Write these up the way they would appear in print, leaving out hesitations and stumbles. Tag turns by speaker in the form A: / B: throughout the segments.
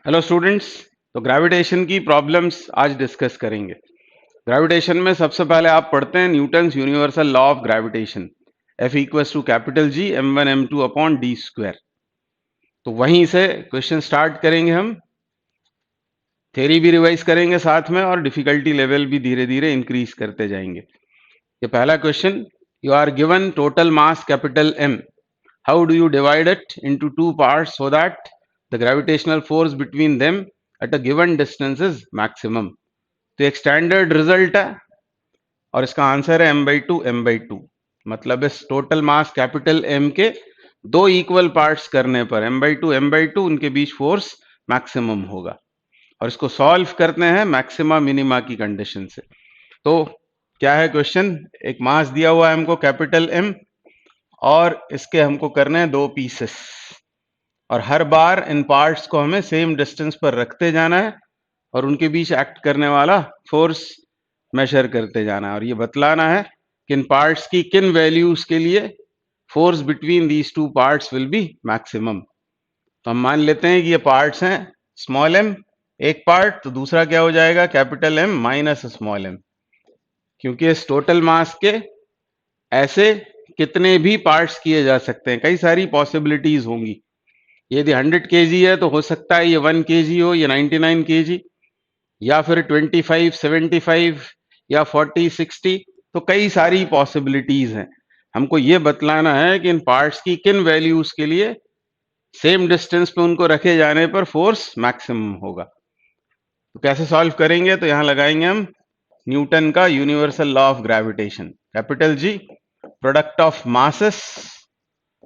A: Hello students. तो gravitation की problems आज डिस्कस करेंगे। ग्रेविटेशन में सबसे पहले आप पढ़ते हैं Newton's universal law of gravitation, F equals to capital G m1 m2 upon d square. तो वहीं से क्वेश्चन स्टार्ट करेंगे हम। थ्योरी भी रिवाइज करेंगे साथ में और डिफिकल्टी लेवल भी धीरे धीरे इंक्रीज करते जाएंगे। ये पहला question, you are given total mass capital M, how do you divide it into two parts so that the gravitational force between them at a given distance is maximum. तो एक standard result है और इसका answer है m/2 मतलब इस total mass capital M के दो इक्वल पार्ट्स करने पर m/2 उनके बीच फोर्स मैक्सिमम होगा। और इसको सॉल्व करते हैं मैक्सिमा मिनिमा की कंडीशन से। तो क्या है क्वेश्चन, एक मास दिया हुआ है हमको कैपिटल M और इसके हमको करने हैं दो पीसेस और हर बार इन पार्ट्स को हमें सेम डिस्टेंस पर रखते जाना है और उनके बीच एक्ट करने वाला फोर्स मेजर करते जाना है और ये बतलाना है कि इन पार्ट्स की किन वैल्यूज के लिए force between these two parts will be maximum. तो हम मान लेते हैं कि ये पार्ट्स हैं स्मॉल m एक पार्ट, तो दूसरा क्या हो जाएगा capital M minus small m, क्योंकि इस टोटल मास के ऐसे कितने भी पार्ट्स किए जा सकते हैं, कई सारी पॉसिबिलिटीज होंगी। यदि 100 kg है तो हो सकता है ये 1 kg हो, ये 99 kg, या फिर 25 75 या 40 60। तो कई सारी पॉसिबिलिटीज हैं। हमको ये बतलाना है कि इन पार्ट्स की किन वैल्यूज के लिए सेम डिस्टेंस पे उनको रखे जाने पर फोर्स मैक्सिमम होगा। तो कैसे सॉल्व करेंगे, तो यहां लगाएंगे हम न्यूटन का universal law of gravitation, capital G product of masses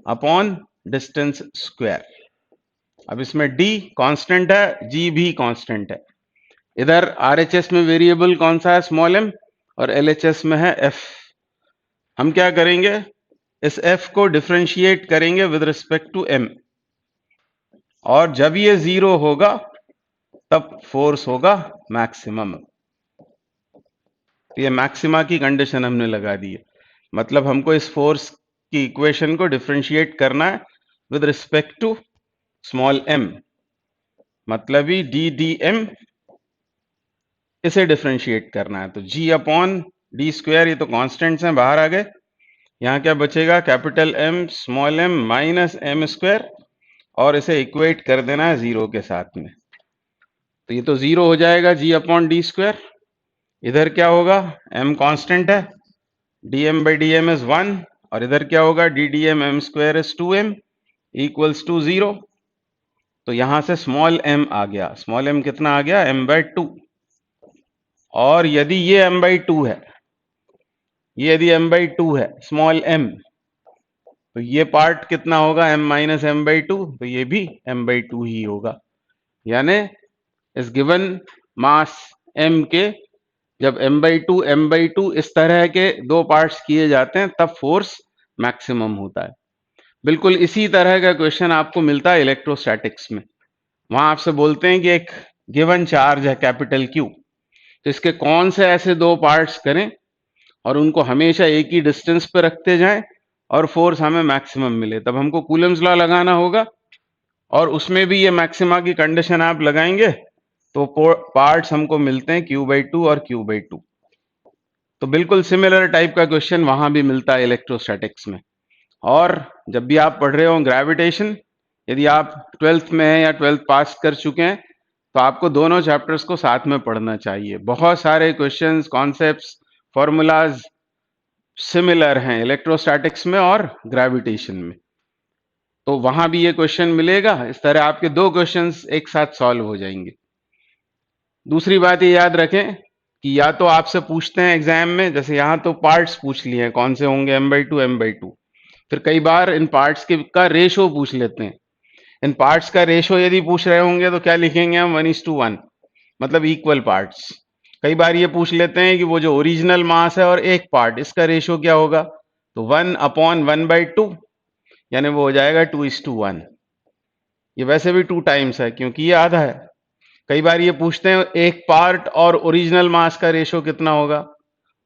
A: upon distance square. अब इसमें D कांस्टेंट है, G भी कांस्टेंट है। इधर RHS में वेरिएबल कौन सा है, स्मॉल m, और LHS में है F। हम क्या करेंगे, इस F को डिफरेंशिएट करेंगे विद रिस्पेक्ट टू M और जब ये जीरो होगा तब फोर्स होगा मैक्सिमम। तो ये मैक्सिमा की कंडीशन हमने लगा दी है, मतलब हमको इस फोर्स की इक्वेशन को डिफरेंशिएट करना है with respect to small m, मतलब ही ddm इसे डिफरेंशिएट करना है। तो G अपॉन डी स्क्वायर, ये तो कांस्टेंट्स हैं बाहर आ गए, यहाँ क्या बचेगा capital M small m minus m square और इसे इक्वेट कर देना है जीरो के साथ में। तो ये तो जीरो हो जाएगा G अपॉन डी स्क्वायर। इधर क्या होगा, m कांस्टेंट है, dm/dm इज 1 और इधर क्या होगा ddm m square is 2m equals to 0। तो यहां से स्मॉल m आ गया, स्मॉल m कितना आ गया m/2। और यदि ये m/2 है, ये यदि m/2 है स्मॉल m, तो ये पार्ट कितना होगा m माइनस m/2, तो ये भी m/2 ही होगा। यानी इस गिवन मास m के जब m/2 इस तरह के दो पार्ट्स किए जाते हैं तब फोर्स मैक्सिमम होता है। बिल्कुल इसी तरह का क्वेश्चन आपको मिलता है इलेक्ट्रोस्टैटिक्स में। वहां आपसे बोलते हैं कि एक गिवन चार्ज है कैपिटल Q, तो इसके कौन से ऐसे दो पार्ट्स करें और उनको हमेशा एक ही डिस्टेंस पे रखते जाएं और फोर्स हमें मैक्सिमम मिले। तब हमको कूलम्स लॉ लगाना होगा और उसमें भी ये मैक्सिमा की कंडीशन आप लगाएंगे तो पार्ट्स हमको मिलते हैं Q/2 और Q/2। तो बिल्कुल सिमिलर टाइप का क्वेश्चन वहां भी मिलता है इलेक्ट्रोस्टैटिक्स में। और जब भी आप पढ़ रहे हो ग्रेविटेशन, यदि आप 12th में हैं या 12th पास कर चुके हैं तो आपको दोनों चैप्टर्स को साथ में पढ़ना चाहिए। बहुत सारे क्वेश्चंस, कॉन्सेप्ट्स, फॉर्मूलाज सिमिलर हैं इलेक्ट्रोस्टैटिक्स में और ग्रेविटेशन में। तो वहां भी ये क्वेश्चन मिलेगा, इस तरह आपके दो क्वेश्चंस एक साथ सॉल्व हो जाएंगे। दूसरी बात ये याद रखें कि या तो आपसे पूछते हैं एग्जाम में, जैसे यहाँ तो पार्ट्स पूछ लिए हैं कौन से होंगे m/2, फिर कई बार इन पार्ट्स के का रेशो पूछ लेते हैं। इन पार्ट्स का रेशो यदि पूछ रहे होंगे तो क्या लिखेंगे हम 1:1, मतलब इक्वल पार्ट्स। कई बार ये पूछ लेते हैं कि वो जो ओरिजिनल मास है और एक पार्ट, इसका रेशो क्या होगा, तो 1/1/2, यानी वो हो जाएगा 2:1। ये वैसे भी 2 टाइम्स है क्योंकि ये आधा है। कई बार ये पूछते हैं एक पार्ट और ओरिजिनल मास का रेशो कितना होगा,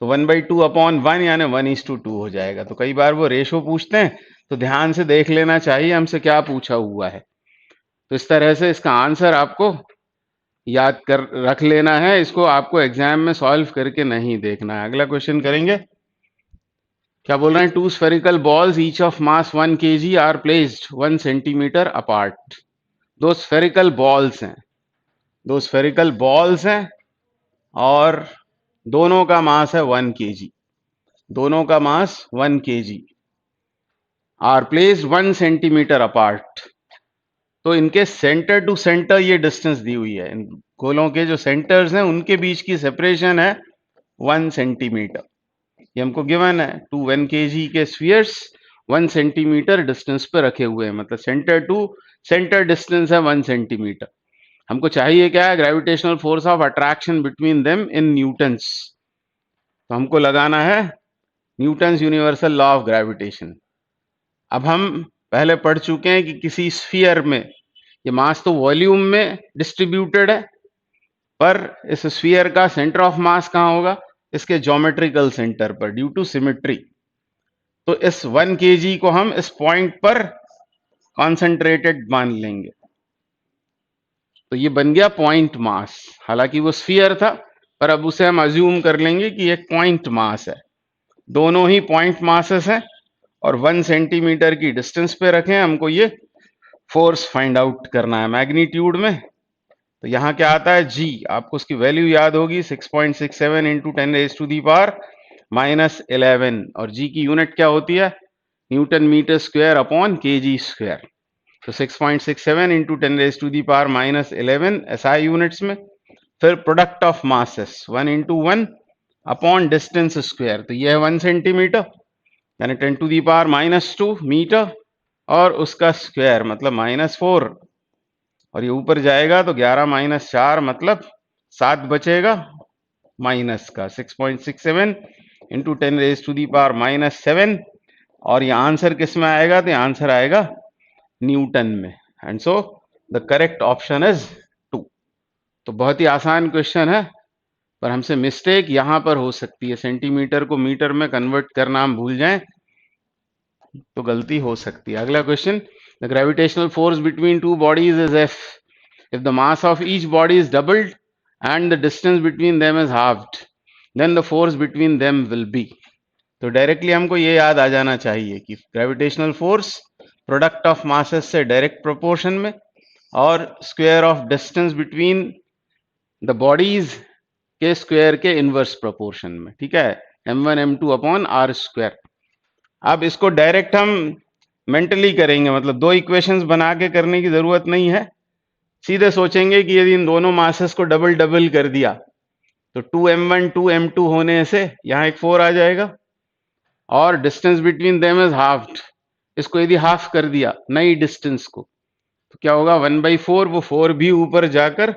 A: तो 1/2/1 यानी 1:2 हो जाएगा। तो कई बार वो रेशो पूछते हैं तो ध्यान से देख लेना चाहिए हमसे क्या पूछा हुआ है। तो इस तरह से इसका आंसर आपको याद कर रख लेना है, इसको आपको एग्जाम में सॉल्व करके नहीं देखना है। अगला क्वेश्चन करेंगे। क्या बोल रहे हैं? Two spherical balls each of mass 1 kg are placed 1 centimetre apart. दो स्फेरिकल बॉल्स हैं, दो स्फेरिकल बॉल्स हैं और दोनों का मास है 1 kg, दोनों का mass 1 kg are placed 1 centimetre apart. तो इनके सेंटर टू सेंटर ये डिस्टेंस दी हुई है, इन गोलों के जो सेंटर्स हैं उनके बीच की सेपरेशन है 1 सेंटीमीटर। ये हमको गिवन है, 2 1 kg के स्फीयर्स 1 सेंटीमीटर डिस्टेंस पे रखे हुए हैं, मतलब सेंटर टू सेंटर डिस्टेंस है 1 सेंटीमीटर। हमको चाहिए क्या है? Gravitational force of attraction between them in Newton's. तो हमको लगाना है Newton's universal law of gravitation. अब हम पहले पढ़ चुके हैं कि किसी स्फीयर में ये मास तो वॉल्यूम में डिस्ट्रीब्यूटेड है, पर इस स्फीयर का सेंटर ऑफ मास कहाँ होगा? इसके ज्योमेट्रिकल सेंटर पर, ड्यू टू सिमेट्री। तो इस 1 kg को हम इस पॉइंट पर कॉन्सेंट्रेटेड मान लेंगे, तो ये बन गया पॉइंट मास। हालांकि वो स्फीयर था, पर अब उसे हम अज्यूम कर लेंगे कि एक पॉइंट मास है। दोनों ही पॉइंट मासेस हैं और 1 सेंटीमीटर की डिस्टेंस पे रखें। हमको ये फोर्स फाइंड आउट करना है मैग्नीट्यूड में। तो यहाँ क्या आता है? जी। आपको उसकी वैल्यू याद होगी, 6.67 इंटू 10⁻⁻11। और जी की यूनिट क्या होती है? Newton metre square upon kg square. तो 6.67 इंटू 10⁻⁻11 SI यूनिट्स में। फिर product of masses 1 into 1 upon distance square. तो यह है 1 सेंटीमीटर, यानी 10⁻⁻2 मीटर, और उसका स्क्वायर मतलब -4, और ये ऊपर जाएगा तो 11-4 मतलब 7 बचेगा माइनस का। 6.67 इंटू 10⁻⁻7, और ये आंसर किस में आएगा? तो आंसर आएगा न्यूटन में। And so the correct option is 2। तो बहुत ही आसान क्वेश्चन है, पर हमसे मिस्टेक यहां पर हो सकती है। सेंटीमीटर को मीटर में कन्वर्ट करना हम भूल जाएं तो गलती हो सकती है। अगला question, the gravitational force between two bodies is F if the mass of each body is doubled and the distance between them is halved, then the force between them will be। तो directly हमको ये याद आ जाना चाहिए कि gravitational force product of masses से direct proportion में, और square of distance between the bodies के स्क्वायर के इनवर्स प्रोपोर्शन में। ठीक है, m1 m2 upon r square. अब इसको डायरेक्ट हम मेंटली करेंगे, मतलब दो इक्वेशंस बना के करने की जरूरत नहीं है। सीधे सोचेंगे कि यदि इन दोनों मासेस को डबल डबल कर दिया तो 2m1 2m2 होने से यहाँ एक 4 आ जाएगा, और distance between them is halved. इसको यदि हाफ कर दिया नई डिस्टेंस को तो क्या होगा? 1/4। वो 4 भी ऊपर जाकर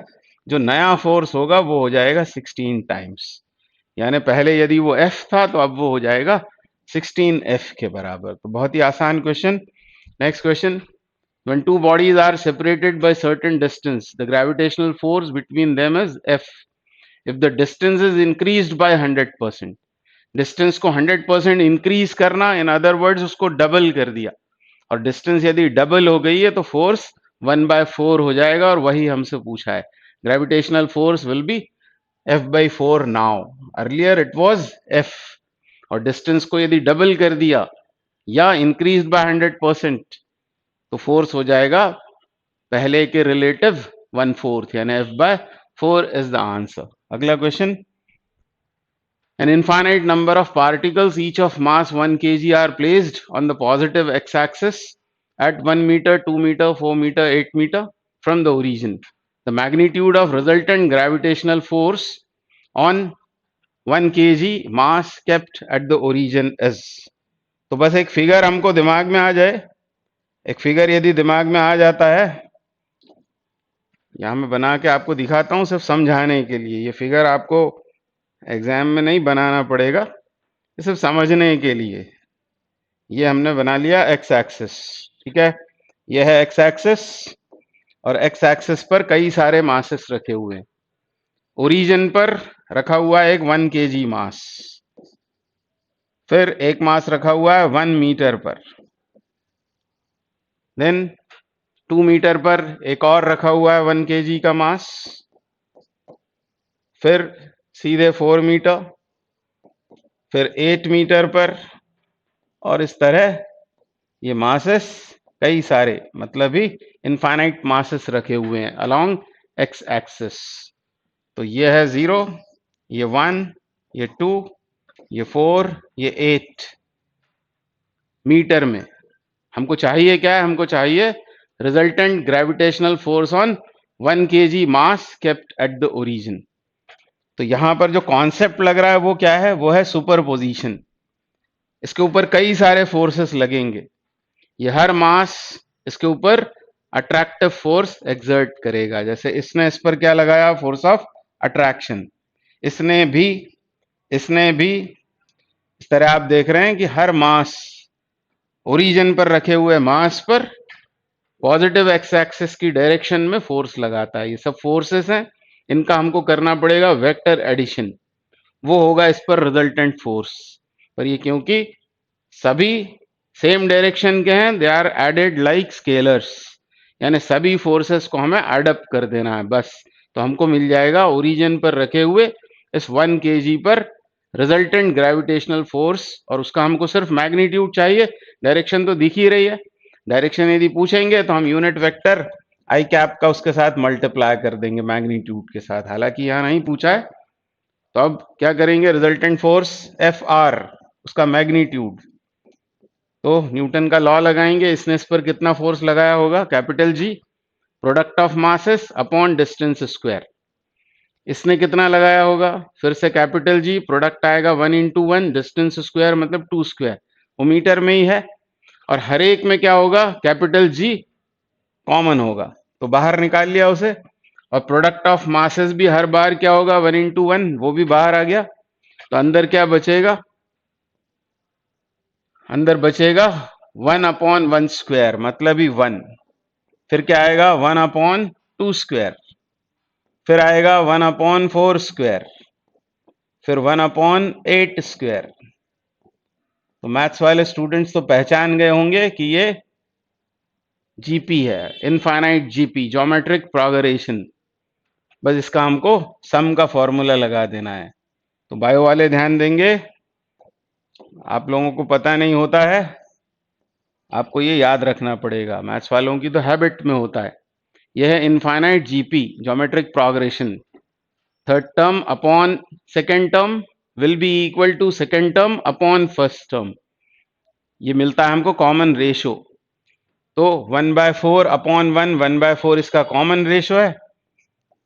A: जो नया फोर्स होगा वो हो जाएगा 16 टाइम्स। यानी पहले यदि वो F था तो अब वो हो जाएगा 16F के बराबर। तो बहुत ही आसान question. Next question, when two bodies are separated by certain distance, the gravitational force between them is F if the distance is increased by 100%। Distance को 100% इंक्रीज करना, इन अदर वर्ड्स उसको डबल कर दिया, और डिस्टेंस यदि डबल हो गई है तो फोर्स 1/4 हो जाएगा, और वही हमसे पूछा है। Gravitational force will B F/4 now, earlier it was F, और डिस्टेंस को यदि डबल कर दिया या इंक्रीज बाय 100% तो फोर्स हो जाएगा पहले के रिलेटिव 1/4, यानी F/4 इज द आंसर। अगला question, an infinite number of particles each of mass 1 kg are placed on the positive x-axis at 1 meter, 2 meter, 4 meter, 8 meter from the origin. The magnitude of resultant gravitational force on 1 kg mass kept at the origin is। तो बस एक figure हमको दिमाग में आ जाए, एक figure यदि दिमाग में आ जाता है, यहां मैं बना के आपको दिखाता हूं सिर्फ समझाने के लिए। ये फिगर आपको एग्जाम में नहीं बनाना पड़ेगा, ये सिर्फ समझने के लिए। ये हमने बना लिया एक्स एक्सिस। ठीक है, ये है एक्स एक्सिस, और एक्स एक्सिस पर कई सारे मासेस रखे हुए हैं। ओरिजिन पर रखा हुआ है एक 1 kg मास, फिर एक मास रखा हुआ है 1 मीटर पर, देन 2 मीटर पर एक और रखा हुआ है 1 kg का मास, फिर सीधे 4 मीटर, फिर 8 मीटर पर, और इस तरह ये मासेस कई सारे, मतलब भी इनफाइनाइट मासेस रखे हुए हैं अलोंग एक्स एक्सिस। तो ये है 0, ये 1, ये 2, ये 4, ये 8 मीटर में। हमको चाहिए क्या है? हमको चाहिए resultant gravitational force on 1 kg mass kept at the origin. तो यहां पर जो कॉन्सेप्ट लग रहा है वो क्या है? वो है सुपरपोजिशन। इसके ऊपर कई सारे फोर्सेस लगेंगे, ये हर मास इसके ऊपर अट्रैक्टिव फोर्स एक्सर्ट करेगा। जैसे इसने इस पर क्या लगाया? Force of attraction. इसने भी इस तरह आप देख रहे हैं कि हर मास ओरिजिन पर रखे हुए मास पर पॉजिटिव एक्स एक्सिस की डायरेक्शन में फोर्स लगाता है। ये सब फोर्सेस हैं, इनका हमको करना पड़ेगा वेक्टर एडिशन, वो होगा इस पर रिजल्टेंट फोर्स। पर ये क्योंकि सभी सेम डायरेक्शन के हैं, they are added like scalars, यानी सभी फोर्सेस को हमें एड अप कर देना है बस। तो हमको मिल जाएगा ओरिजिन पर रखे हुए इस 1 kg पर रिजल्टेंट ग्रेविटेशनल फोर्स, और उसका हमको सिर्फ मैग्नीट्यूड चाहिए, डायरेक्शन तो दिख ही रही है। डायरेक्शन यदि पूछेंगे तो हम यूनिट वेक्टर आई कैप का उसके साथ मल्टीप्लाई कर देंगे मैग्नीट्यूड के साथ, हालांकि यहां नहीं पूछा है। तो अब क्या करेंगे? रिजल्टेंट फोर्स एफ आर, उसका मैग्नीट्यूड, तो न्यूटन का लॉ लगाएंगे। इसने इस पर कितना फोर्स लगाया होगा? Capital G, product of masses upon distance square. इसने कितना लगाया होगा? फिर से कैपिटल जी, प्रोडक्ट आएगा 1 into 1, डिस्टेंस स्क्वायर मतलब 2 स्क्वायर, वो मीटर में ही है। और हर एक में क्या होगा? कैपिटल जी कॉमन होगा, तो बाहर निकाल लिया उसे। और प्रोडक्ट ऑफ मासेस भी हर बार क्या होगा? 1 into 1, वो भी बाहर आ गया। तो अंदर क्या बचेगा? अंदर बचेगा 1/1 स्क्वायर, मतलब ही 1। फिर क्या आएगा? 1/2 स्क्वायर, फिर आएगा 1/4 स्क्वायर, फिर 1/8 स्क्वायर। तो मैथ्स वाले स्टूडेंट्स तो पहचान गए होंगे कि ये जीपी है, इनफाइनाइट जीपी, ज्योमेट्रिक प्रोग्रेशन। बस इसका हमको सम का फॉर्मूला लगा देना है। तो बायो वाले ध्यान देंगे, आप लोगों को पता नहीं होता है, आपको ये याद रखना पड़ेगा। मैथ्स वालों की तो हैबिट में होता है। यह है infinite GP, geometric progression. Third term upon second term will be equal to second term upon first term. ये मिलता है हमको कॉमन रेशो। तो 1/4 अपॉन 1, 1/4 इसका कॉमन रेशो है,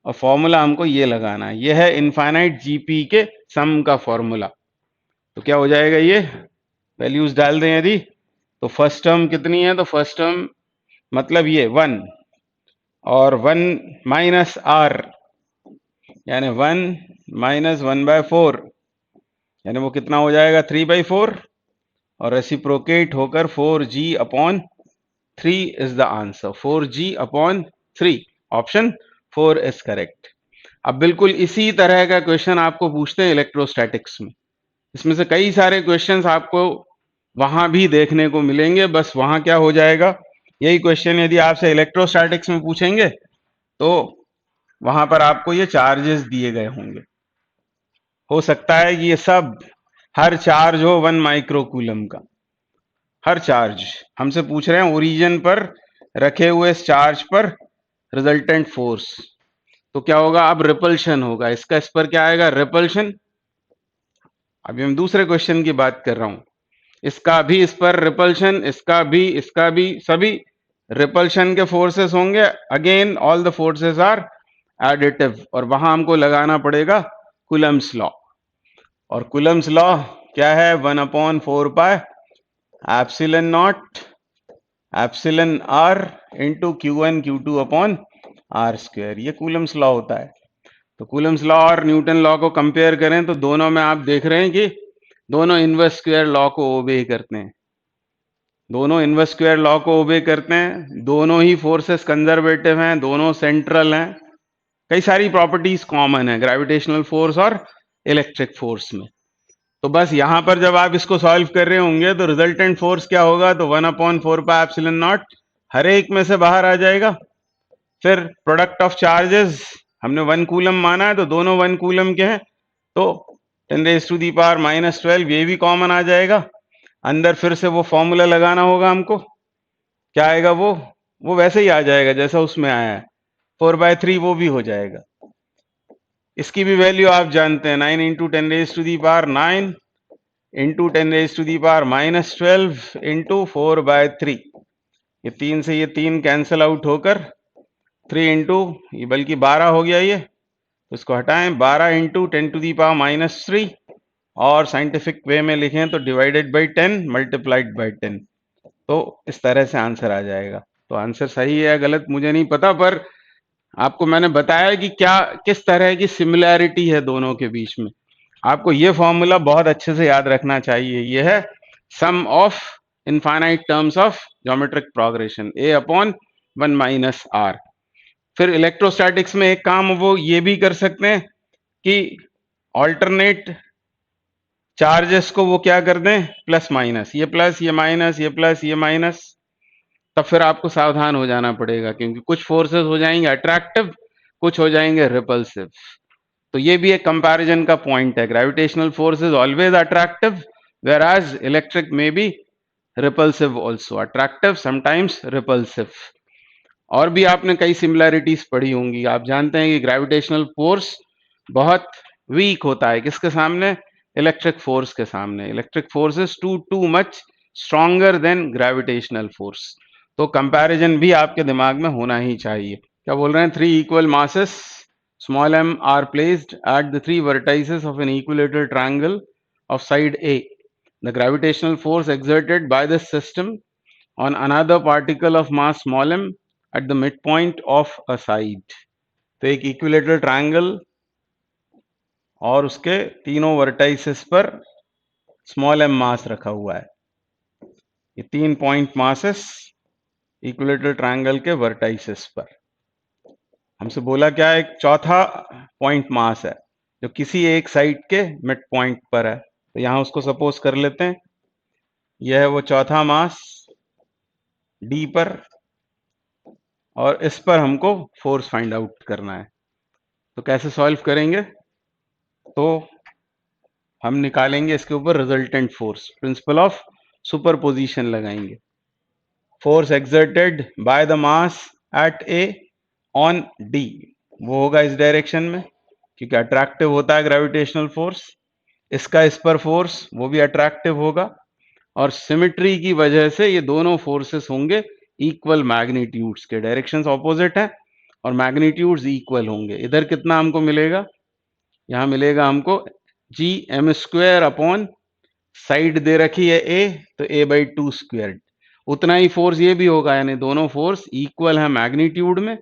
A: और फॉर्मूला हमको ये लगाना है। ये है इनफाइनाइट जीपी के सम का फॉर्मूला। तो क्या हो जाएगा? ये वैल्यूज डाल दें यदि, तो फर्स्ट टर्म कितनी है? तो फर्स्ट टर्म मतलब ये 1, और 1 माइनस आर, यानी 1 माइनस 1/4, यानी वो कितना हो जाएगा? 3/4, और रेसिप्रोकेट होकर 4g/3 is the answer. 4g/3, option 4 is correct. अब बिल्कुल इसी तरह का क्वेश्चन आपको पूछते हैं इलेक्ट्रोस्टैटिक्स में। इसमें से कई सारे क्वेश्चंस आपको वहां भी देखने को मिलेंगे। बस वहां क्या हो जाएगा? यही क्वेश्चन यदि आपसे इलेक्ट्रोस्टैटिक्स में पूछेंगे तो वहां पर आपको ये चार्जेस दिए गए होंगे। हो सकता है कि ये सब हर चार्ज हो 1 माइक्रोकूलम का, हर चार्ज। हमसे पूछ रहे हैं ओरिजिन पर रखे हुए इस चार्ज पर रिजल्टेंट फोर्स, तो क्या होगा? अब रिपल्शन होगा इसका, इस पर क्या आएगा? रिपल्शन। अभी हम दूसरे क्वेश्चन की बात कर रहा हूं। इसका भी इस पर रिपल्शन, इसका भी, सभी रिपल्शन के फोर्सेस होंगे। Again all the forces are additive, और वहां हमको लगाना पड़ेगा कूलम्स लॉ। और कूलम्स लॉ क्या है? 1/4 pi epsilon naught epsilon r into Q1 Q2 upon r square. ये कूलम्स लॉ होता है। तो कूलम्स लॉ और न्यूटन लॉ को कंपेयर करें तो दोनों में आप देख रहे हैं कि दोनों इनवर्स स्क्वायर लॉ को ओबे करते हैं। दोनों इनवर्स स्क्वायर लॉ को ओबे करते हैं, दोनों ही फोर्सेस कंजर्वेटिव हैं, दोनों सेंट्रल हैं। कई सारी प्रॉपर्टीज कॉमन है ग्रेविटेशनल फोर्स और इलेक्ट्रिक फोर्स में। तो बस यहां पर जब आप इसको सॉल्व कर रहे होंगे तो रिजल्टेंट फोर्स क्या होगा? तो 1/4 पाई एप्सिलॉन नॉट हर एक में से बाहर आ जाएगा। फिर प्रोडक्ट ऑफ चार्जेस हमने 1 कूलम माना है, तो दोनों 1 कूलम के हैं, तो 10⁻⁻12 ये भी कॉमन आ जाएगा। अंदर फिर से वो फॉर्मूला लगाना होगा हमको, क्या आएगा वो वैसे ही आ जाएगा जैसा उसमें आया है, 4/3 वो भी हो जाएगा। इसकी भी वैल्यू आप जानते हैं, 9 इंटू 10⁻9 इंटू 10⁻⁻12 इंटू 4/3। ये 3 से ये 3 कैंसिल आउट होकर 3 इंटू, ये बल्कि 12 हो गया ये, तो इसको हटाएं, 12 इंटू 10⁻³ और साइंटिफिक वे में लिखें तो डिवाइडेड बाई 10 मल्टीप्लाइड बाई 10। तो इस तरह से आंसर आ जाएगा। तो आंसर सही है या गलत मुझे नहीं पता, पर आपको मैंने बताया कि क्या किस तरह की सिमिलैरिटी है दोनों के बीच में। आपको ये फॉर्मूला बहुत अच्छे से याद रखना चाहिए। ये है sum of infinite terms of geometric progression, a upon 1 minus r. फिर इलेक्ट्रोस्टैटिक्स में एक काम वो ये भी कर सकते हैं कि ऑल्टरनेट चार्जेस को वो क्या कर दें, प्लस माइनस, ये प्लस ये माइनस, ये प्लस ये माइनस। तब फिर आपको सावधान हो जाना पड़ेगा, क्योंकि कुछ फोर्सेस हो जाएंगे अट्रैक्टिव, कुछ हो जाएंगे रिपल्सिव। तो ये भी एक कंपैरिजन का पॉइंट है। Gravitational force is always attractive, whereas electric may be repulsive also, attractive sometimes repulsive। और भी आपने कई सिमिलैरिटीज पढ़ी होंगी। आप जानते हैं कि ग्रेविटेशनल फोर्स बहुत वीक होता है किसके सामने, इलेक्ट्रिक फोर्स के सामने। Electric force is too much stronger than gravitational force. तो कंपैरिजन भी आपके दिमाग में होना ही चाहिए। क्या बोल रहे हैं, 3 equal masses small m are placed at the 3 vertices of an equilateral triangle of side A. The gravitational force exerted by this system on another particle of mass small m at the midpoint of a side। तो एक equilateral triangle और उसके तीनों vertices पर small M मास रखा हुआ है। ये 3 पॉइंट मासेस इक्विलेटरल ट्रायंगल के वर्टाइसेस पर। हमसे बोला क्या है, एक चौथा पॉइंट मास है जो किसी एक साइड के मिड पॉइंट पर है। तो यहां उसको सपोज कर लेते हैं, यह है वो चौथा मास डी पर, और इस पर हमको फोर्स फाइंड आउट करना है। तो कैसे सॉल्व करेंगे, तो हम निकालेंगे इसके ऊपर resultant force, principle of superposition लगाएंगे। Force exerted by the mass at A on D, वो होगा इस डायरेक्शन में, क्योंकि अट्रैक्टिव होता है ग्रेविटेशनल फोर्स। इसका इस पर फोर्स वो भी अट्रैक्टिव होगा, और सिमेट्री की वजह से ये दोनों फोर्सेस होंगे इक्वल मैग्नीट्यूड्स के, डायरेक्शंस ऑपोजिट है और मैग्नीट्यूड्स इक्वल होंगे। इधर कितना हमको मिलेगा, यहां मिलेगा हमको G M square upon, side दे रखी है ए, तो a/2 स्क्वायर। उतना ही फोर्स ये भी होगा, यानी दोनों फोर्स इक्वल है मैग्नीट्यूड में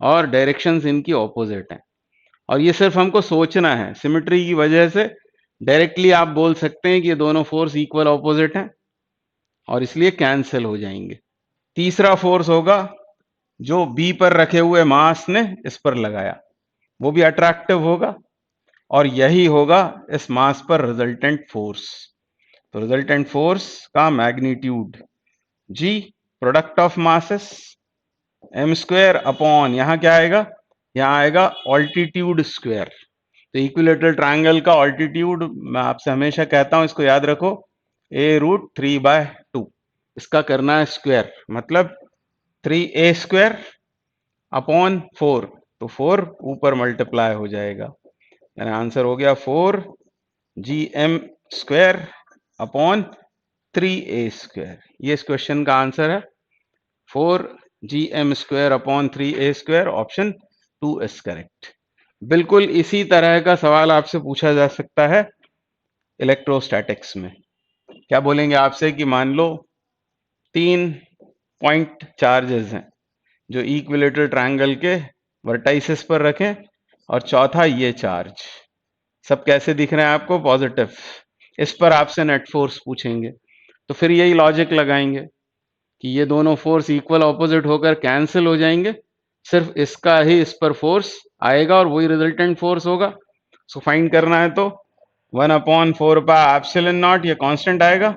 A: और डायरेक्शंस इनकी ऑपोजिट हैं। और ये सिर्फ हमको सोचना है, सिमेट्री की वजह से डायरेक्टली आप बोल सकते हैं कि ये दोनों फोर्स इक्वल ऑपोजिट हैं और इसलिए कैंसिल हो जाएंगे। तीसरा फोर्स होगा जो बी पर रखे हुए मास ने इस पर लगाया, वो भी अट्रैक्टिव होगा, और यही होगा इस मास पर रिजल्टेंट फोर्स। तो रिजल्टेंट फोर्स का magnitude G product of masses M square upon, यहां क्या आएगा, यहां आएगा ऑल्टीट्यूड स्क्वायर। तो इक्विलेटरल ट्रायंगल का ऑल्टीट्यूड मैं आपसे हमेशा कहता हूं, इसको याद रखो, a√3/2। इसका करना है स्क्वायर, मतलब 3a² अपॉन 4, तो 4 ऊपर मल्टीप्लाई हो जाएगा, यानी आंसर हो गया 4gm² अपॉन 3a²। ये इस क्वेश्चन का आंसर है, 4gm² upon 3a²। Option 2 is correct. बिल्कुल इसी तरह का सवाल आपसे पूछा जा सकता है इलेक्ट्रोस्टैटिक्स में। क्या बोलेंगे आपसे कि मान लो 3 पॉइंट चार्जेस हैं जो इक्विलेटरल ट्रायंगल के वर्टाइसेस पर रखें, और चौथा ये चार्ज, सब कैसे दिख रहे हैं आपको, पॉजिटिव। इस पर आपसे नेट फोर्स पूछेंगे, तो फिर यही लॉजिक लगाएंगे कि ये दोनों फोर्स इक्वल ऑपोजिट होकर कैंसिल हो जाएंगे, सिर्फ इसका ही इस पर फोर्स आएगा और वही रिजल्टेंट फोर्स होगा। सो फाइंड करना है तो 1/4πε0, ये कांस्टेंट आएगा,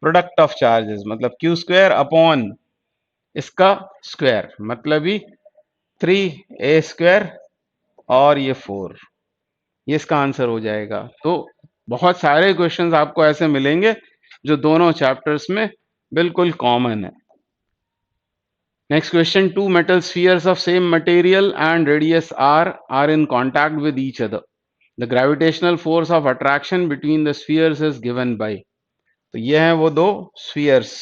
A: प्रोडक्ट ऑफ चार्जेस मतलब q² अपॉन इसका स्क्वायर, मतलब ही 3a² और ये 4, ये इसका आंसर हो जाएगा। तो बहुत सारे क्वेश्चंस आपको ऐसे मिलेंगे जो दोनों चैप्टर्स में बिल्कुल कॉमन है। Next question, two metal spheres of same material and radius are in contact with each other, the gravitational force of attraction between the spheres is given by. तो ये हैं वो दो स्फीयर्स,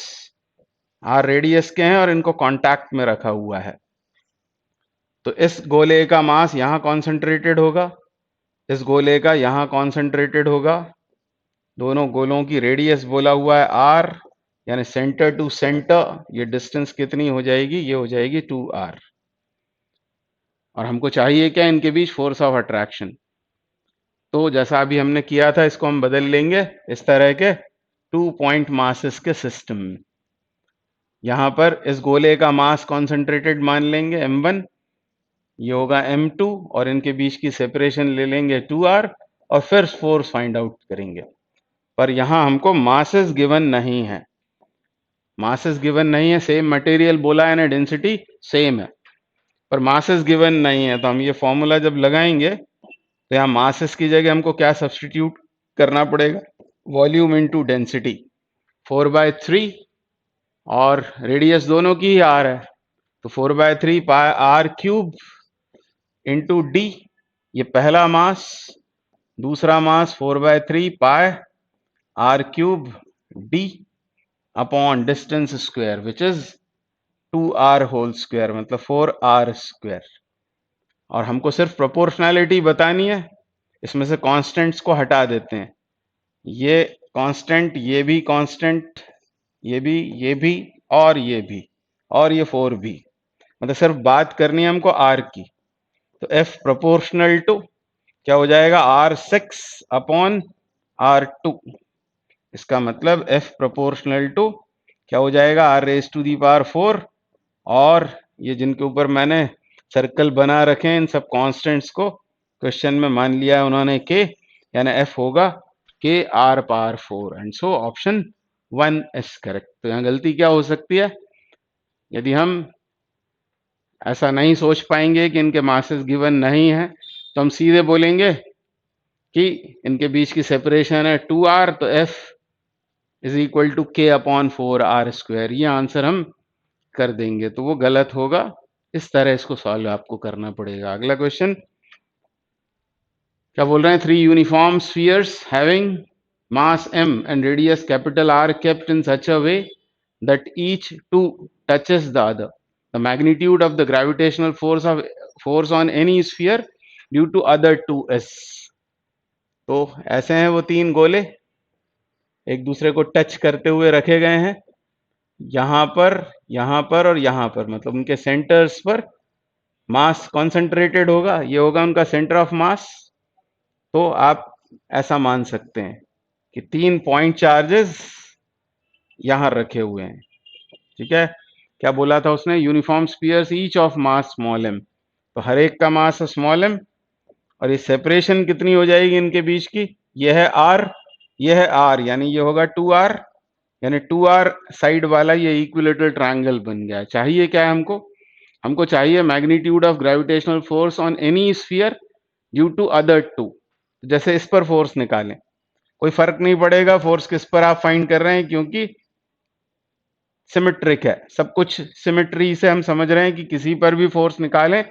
A: आर रेडियस के हैं और इनको कॉन्टैक्ट में रखा हुआ है। तो इस गोले का मास यहां कॉन्सेंट्रेटेड होगा, इस गोले का यहां कॉन्सेंट्रेटेड होगा, दोनों गोलों की रेडियस बोला हुआ है आर, यानी सेंटर टू सेंटर ये डिस्टेंस कितनी हो जाएगी, ये हो जाएगी 2r। और हमको चाहिए क्या, इनके बीच फोर्स ऑफ अट्रैक्शन। तो जैसा अभी हमने किया था इसको हम बदल लेंगे इस तरह के 2 पॉइंट मासेस के सिस्टम में। यहां पर इस गोले का मास कॉन्सेंट्रेटेड मान लेंगे m1, ये होगा m2, और इनके बीच की सेपरेशन ले लेंगे 2r, और फिर फोर्स फाइंड आउट करेंगे। पर यहां हमको मासेस गिवन नहीं है, मासेस गिवन नहीं है, सेम मटेरियल बोला है ना, डेंसिटी सेम है, पर मासेस गिवन नहीं है। तो हम ये फॉर्मूला जब लगाएंगे तो यहाँ मासेस की जगह हमको क्या सब्स्टिट्यूट करना पड़ेगा, वॉल्यूम इनटू डेंसिटी, 4/3, और रेडियस दोनों की ही आर है, तो 4/3 pi r cube into D, ये पहला मास, दूसरा mass 4/3 pi r cube D upon distance square which is 2r whole square, मतलब 4r²। और हमको सिर्फ प्रोपोर्शनैलिटी बतानी है, इसमें से कांस्टेंट्स को हटा देते हैं, ये कांस्टेंट, ये भी कांस्टेंट, ये भी, ये भी, और ये भी, और ये 4 भी, मतलब सिर्फ बात करनी है हमको r की। तो f प्रोपोर्शनल टू क्या हो जाएगा, r6 अपॉन r2। इसका मतलब f प्रोपोर्शनल टू क्या हो जाएगा, r⁴, और ये जिनके ऊपर मैंने सर्कल बना रखे हैं इन सब कांस्टेंट्स को क्वेश्चन में मान लिया है उन्होंने k, यानी f होगा kr⁴, and so option 1 is correct. तो यहाँ गलती क्या हो सकती है, यदि हम ऐसा नहीं सोच पाएंगे कि इनके मासेस गिवन नहीं है, तो हम सीधे बोलेंगे कि इनके बीच की सेपरेशन है 2r, तो f = k/4r², ये आंसर हम कर देंगे। तो वो गलत होगा, इस तरह इसको सॉल्व आपको करना पड़ेगा। अगला क्वेश्चन क्या बोल रहे हैं, 3 uniform spheres having mass m and radius R kept in such a way that each two touches the other. The magnitude of the gravitational force on any sphere due to other two is. तो ऐसे हैं वो तीन गोले, एक दूसरे को touch करते हुए रखे गए हैं, यहां पर और यहां पर, मतलब उनके सेंटर्स पर मास कॉन्सेंट्रेटेड होगा, ये होगा उनका सेंटर ऑफ मास। तो आप ऐसा मान सकते हैं कि 3 पॉइंट चार्जेस यहां रखे हुए हैं, ठीक है। क्या बोला था उसने, uniform spheres each of mass small m, तो हर एक का मास स्मॉल m, और ये सेपरेशन कितनी हो जाएगी इनके बीच की, यह है r, यह है r, यानी ये होगा 2r, यानी 2r साइड वाला ये इक्विलेटरल ट्रायंगल बन गया। चाहिए क्या है हमको, हमको चाहिए magnitude of gravitational force on any sphere due to other two. जैसे इस पर फोर्स निकालें, कोई फर्क नहीं पड़ेगा फोर्स किस पर आप फाइंड कर रहे हैं, क्योंकि सिमेट्रिक है सब कुछ, सिमेट्री से हम समझ रहे हैं कि किसी पर भी फोर्स निकालें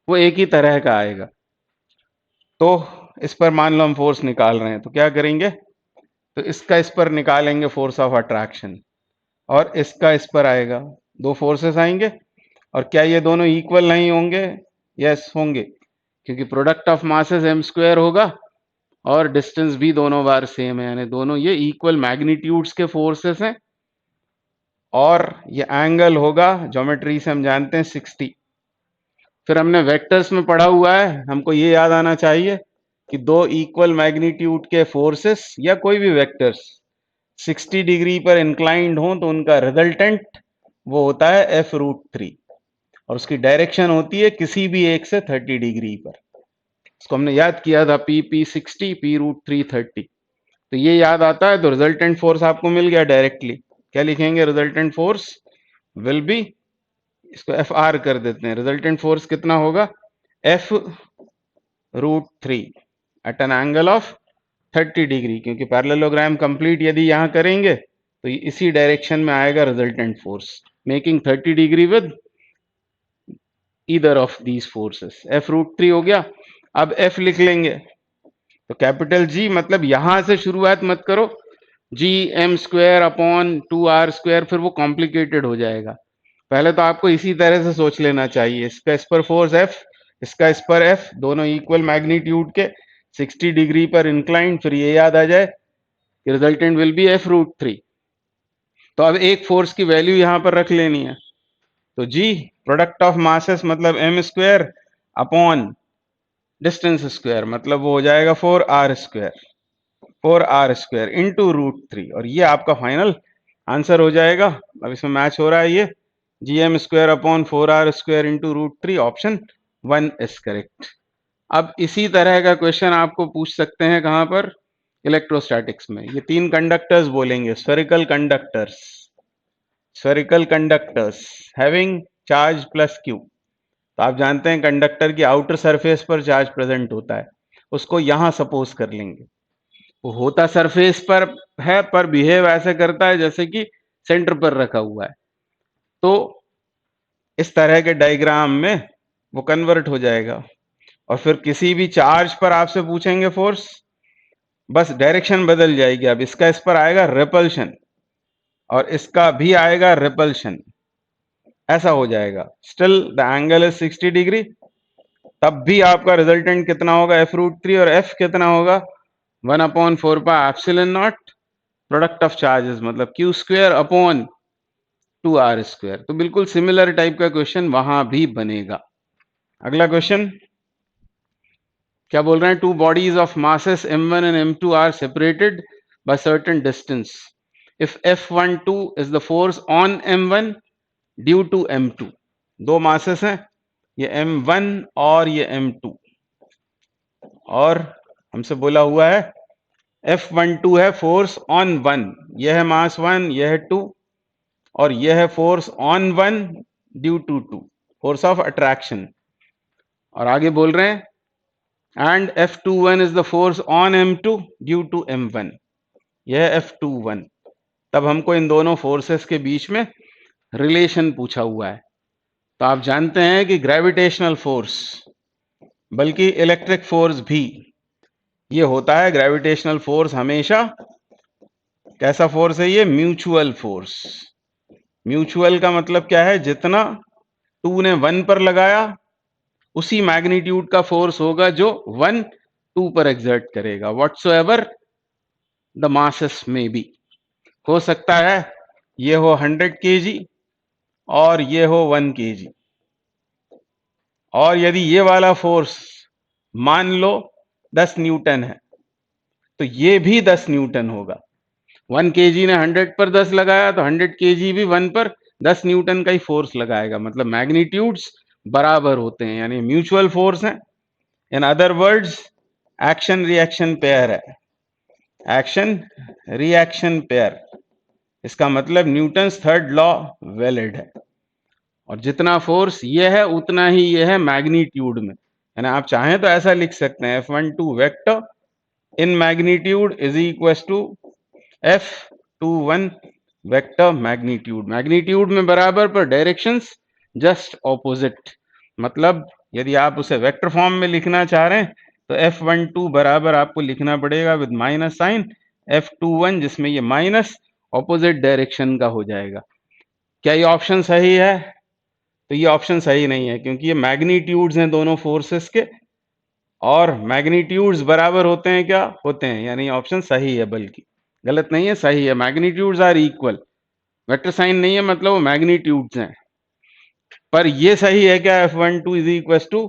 A: वो एक ही तरह का आएगा। तो इस पर मान लो हम फोर्स निकाल रहे हैं, तो क्या करेंगे, तो इसका इस पर निकालेंगे फोर्स ऑफ अट्रैक्शन, और इसका इस पर आएगा, दो फोर्सेस आएंगे। और क्या ये दोनों इक्वल नहीं होंगे, यस होंगे, क्योंकि प्रोडक्ट ऑफ मासेस m² होगा और डिस्टेंस भी दोनों बार सेम है, यानी दोनों ये इक्वल मैग्नीट्यूड्स के फोर्सेस हैं। और ये एंगल होगा, ज्योमेट्री से हम जानते हैं 60। फिर हमने वेक्टर्स में पढ़ा हुआ है, हमको ये याद आना चाहिए कि दो इक्वल मैग्नीट्यूड के फोर्सेस या कोई भी वेक्टर्स 60 डिग्री पर इंक्लाइंड हो तो उनका रिजल्टेंट वो होता है f√3, और उसकी डायरेक्शन होती है किसी भी एक से 30 डिग्री पर। इसको हमने याद किया था, p 60, p√3 30। तो ये याद आता है, तो रिजल्टेंट फोर्स आपको मिल गया डायरेक्टली। क्या लिखेंगे, रिजल्टेंट फोर्स विल बी इसको एफ आर कर देते हैं। रिजल्टेंट फोर्स कितना होगा? F root three at an angle of 30 degree, क्योंकि पैरेललोग्राम कंप्लीट यदि यहाँ करेंगे तो इसी डायरेक्शन में आएगा resultant force, making 30 degree with either of these forces. F root three हो गया। अब एफ लिख लेंगे, तो कैपिटल जी, मतलब यहां से शुरुआत मत करो, जी एम स्क्वायर अपॉन 2r², फिर वो कॉम्प्लिकेटेड हो जाएगा। पहले तो आपको इसी तरह से सोच लेना चाहिए, इसका इस पर फोर्स एफ, इसका इस पर एफ, दोनों इक्वल मैग्नीट्यूड के, 60 डिग्री पर इंक्लाइंड, फिर ये याद आ जाए कि resultant will be F root three. तो अब एक फोर्स की वैल्यू यहां पर रख लेनी है, तो जी प्रोडक्ट ऑफ मासेस मतलब M square upon distance square, मतलब वो हो जाएगा 4r², 4r² into root three, और ये आपका फाइनल आंसर हो जाएगा। अब इसमें मैच हो रहा है, ये G M square upon 4r² into root three, option 1 is correct. अब इसी तरह का क्वेश्चन आपको पूछ सकते हैं कहां पर? इलेक्ट्रोस्टैटिक्स में। ये 3 कंडक्टर्स बोलेंगे, spherical conductors, spherical conductors having charge plus Q. तो आप जानते हैं कंडक्टर की आउटर सरफेस पर चार्ज प्रेजेंट होता है, उसको यहां सपोज कर लेंगे। वो होता सरफेस पर है, पर बिहेव ऐसे करता है जैसे कि सेंटर पर रखा हुआ है। तो इस तरह के डायग्राम में वो कन्वर्ट हो जाएगा। और फिर किसी भी चार्ज पर आपसे पूछेंगे फोर्स, बस डायरेक्शन बदल जाएगी। अब इसका इस पर आएगा रिपल्शन, और इसका भी आएगा रिपल्शन, ऐसा हो जाएगा। Still the angle is 60 degree. तब भी आपका रिजल्टेंट कितना होगा? एफ रूट थ्री, और एफ कितना होगा? 1/4πε0 प्रोडक्ट ऑफ चार्जेस, मतलब क्यू स्क्वायर अपॉन 2r²। तो बिल्कुल सिमिलर टाइप का क्वेश्चन वहां भी बनेगा। अगला क्वेश्चन क्या बोल रहे हैं? Two bodies of masses m1 and m2 are separated by certain distance. If F12 is the force on m1 due to m2। दो मासेस हैं, ये m1 और ये m2, और हमसे बोला हुआ है F12 है फोर्स ऑन 1, यह है मास 1, यह है 2, और यह है force on 1 due to 2, force of attraction. और आगे बोल रहे हैं and F21 is the force on m2 due to m1, यह है F21। तब हमको इन दोनों फोर्सेस के बीच में रिलेशन पूछा हुआ है। तो आप जानते हैं कि ग्रेविटेशनल फोर्स, बल्कि इलेक्ट्रिक फोर्स भी ये होता है। ग्रेविटेशनल फोर्स हमेशा कैसा फोर्स है? ये म्यूचुअल फोर्स। म्यूचुअल का मतलब क्या है? जितना 2 ने 1 पर लगाया उसी मैग्नीट्यूड का फोर्स होगा जो 1 2 पर एक्सर्ट करेगा, व्हाटसोएवर द मासेस में बी। हो सकता है ये हो 100 kg और ये हो 1 kg, और यदि ये वाला फोर्स मान लो 10 न्यूटन है, तो ये भी 10 न्यूटन होगा। 1 kg ने 100 पर 10 लगाया, तो 100 kg भी 1 पर 10 न्यूटन का ही फोर्स लगाएगा। मतलब मैग्नीट्यूड्स बराबर होते हैं, यानी म्यूचुअल फोर्स है। इन other words action reaction pair है, एक्शन रिएक्शन पेयर। इसका मतलब न्यूटन्स थर्ड लॉ वैलिड है, और जितना फोर्स ये है उतना ही ये है मैग्नीट्यूड में। यानी आप चाहें तो ऐसा लिख सकते हैं, F12 vector in magnitude is equal to F21 vector magnitude. Magnitude में बराबर, पर डायरेक्शंस जस्ट ऑपोजिट। मतलब यदि आप उसे वेक्टर फॉर्म में लिखना चाह रहे हैं तो F12 बराबर आपको लिखना पड़ेगा विद माइनस साइन F21, जिसमें ये माइनस ऑपोजिट डायरेक्शन का हो जाएगा। क्या ये ऑप्शन सही है? तो ये ऑप्शन सही नहीं है, क्योंकि ये मैग्नीट्यूड्स हैं दोनों फोर्सेस के, और मैग्नीट्यूड्स बराबर होते हैं क्या? होते हैं। यानी ऑप्शन सही है, बल्कि गलत नहीं है, सही है। Magnitudes are equal, vector sign नहीं है, मतलब वो मैग्नीट्यूड्स हैं। पर ये सही है क्या? F12 is equal to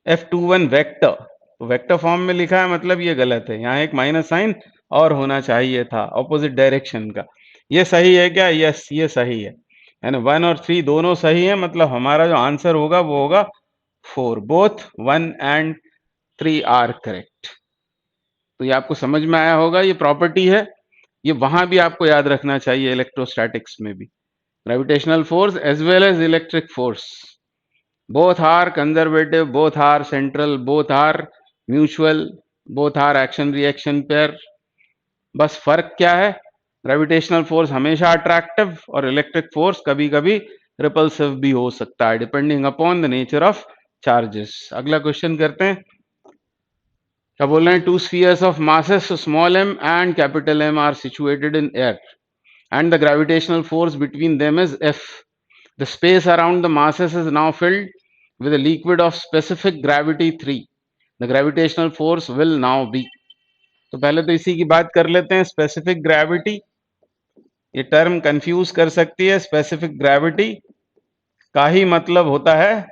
A: F21 vector, तो वेक्टर फॉर्म में लिखा है, मतलब ये गलत है। यहाँ एक माइनस साइन और होना चाहिए था ऑपोजिट डायरेक्शन का। ये सही है क्या? यस, ये सही है। यानी 1 और 3 दोनों सही है, मतलब हमारा जो आंसर होगा वो होगा 4। Both 1 and 3 are correct. तो ये आपको समझ में आया होगा, ये प्रॉपर्टी है, ये वहां भी आपको याद रखना चाहिए इलेक्ट्रोस्टैटिक्स में भी। gravitational force as well as electric force. Both are conservative, both are central, both are mutual, both are action reaction pair. बस फर्क क्या है, ग्रेविटेशनल फोर्स हमेशा अट्रैक्टिव और इलेक्ट्रिक फोर्स कभी कभी रिपल्सिव भी हो सकता है, depending upon the nature of charges. अगला क्वेश्चन करते हैं. क्या बोल रहे हैं? Two spheres of masses small m and capital M are situated in air and the gravitational force between them is F. The space around the masses is now filled with a liquid of specific gravity 3. The gravitational force will now be. तो पहले तो इसी की बात कर लेते हैं. Specific gravity, ये टर्म कंफ्यूज कर सकती है. स्पेसिफिक ग्रेविटी का ही मतलब होता है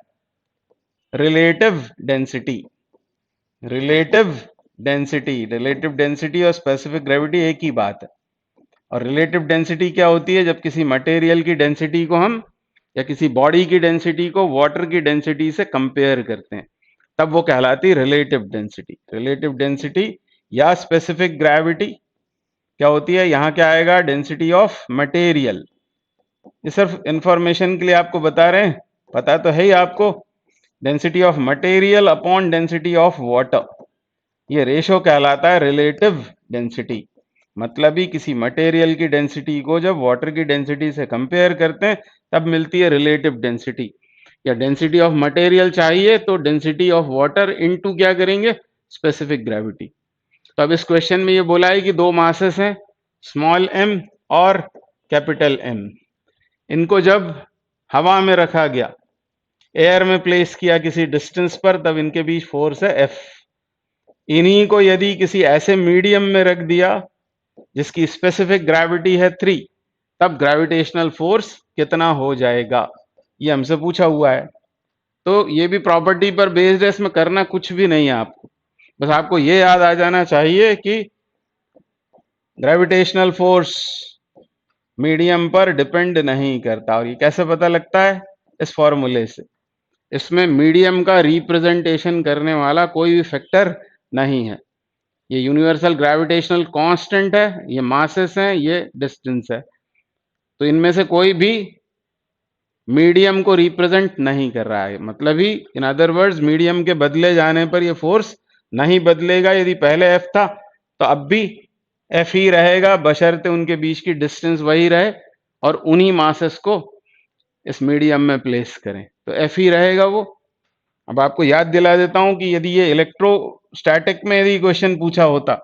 A: रिलेटिव डेंसिटी. रिलेटिव डेंसिटी और स्पेसिफिक ग्रेविटी एक ही बात है. और रिलेटिव डेंसिटी क्या होती है? जब किसी मटेरियल की डेंसिटी को हम या किसी बॉडी की डेंसिटी को वाटर की डेंसिटी से कंपेयर करते हैं, तब वो कहलाती है रिलेटिव डेंसिटी. रिलेटिव डेंसिटी या स्पेसिफिक ग्रेविटी क्या होती है? यहां क्या आएगा? Density of material. ये सिर्फ इंफॉर्मेशन के लिए आपको बता रहे हैं, पता तो है ही आपको. Density of material upon density of water, ये रेशो कहलाता है रिलेटिव डेंसिटी. मतलब ही किसी मटेरियल की डेंसिटी को जब वाटर की डेंसिटी से कंपेयर करते हैं तब मिलती है रिलेटिव डेंसिटी. या डेंसिटी ऑफ मटेरियल चाहिए तो डेंसिटी ऑफ वाटर इनटू क्या करेंगे? Specific gravity. तो अब इस क्वेश्चन में ये बोला है कि दो मासेस हैं, स्मॉल m और कैपिटल M. इनको जब हवा में रखा गया, एयर में प्लेस किया किसी डिस्टेंस पर, तब इनके बीच फोर्स है F. इन्हीं को यदि किसी ऐसे मीडियम में रख दिया जिसकी स्पेसिफिक ग्रेविटी है 3, तब ग्रेविटेशनल फोर्स कितना हो जाएगा? ये हमसे पूछा हुआ है. तो ये भी प्रॉपर्टी पर बेस्ड है, इसमें करना कुछ भी नहीं है आपको. बस आपको ये याद आ जाना चाहिए कि ग्रेविटेशनल फोर्स मीडियम पर डिपेंड नहीं करता. और ये कैसे पता लगता है? इस फॉर्मूले से. इसमें मीडियम का रिप्रेजेंटेशन करने वाला कोई भी फैक्टर नहीं है. ये यूनिवर्सल ग्रेविटेशनल कांस्टेंट है, ये मासेस हैं, ये डिस्टेंस है. तो इनमें से कोई भी मीडियम को रिप्रेजेंट नहीं कर रहा है. मतलब ही इन अदर वर्ड्स, मीडियम के बदले जाने पर ये फोर्स नहीं बदलेगा. यदि पहले F था तो अब भी F ही रहेगा, बशर्ते उनके बीच की डिस्टेंस वही रहे और उन्हीं मासेस को इस मीडियम में प्लेस करें, तो F ही रहेगा वो. अब आपको याद दिला देता हूं कि यदि ये इलेक्ट्रोस्टैटिक में यदि क्वेश्चन पूछा होता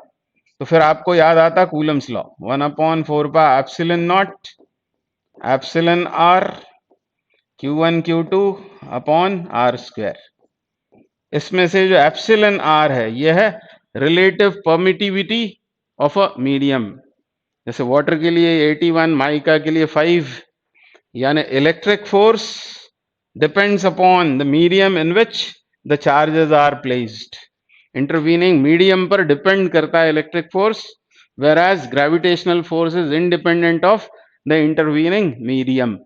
A: तो फिर आपको याद आता Coulomb's law, 1/4 epsilon naught epsilon r Q1 Q2 upon r². इसमें से जो एप्सिलॉन r है ये है relative permittivity of a medium. जैसे वाटर के लिए 81, माइका के लिए 5. यानी electric force depends upon the medium in which the charges are placed. Intervening medium पर depend करता है electric force, whereas gravitational force is independent of the intervening medium.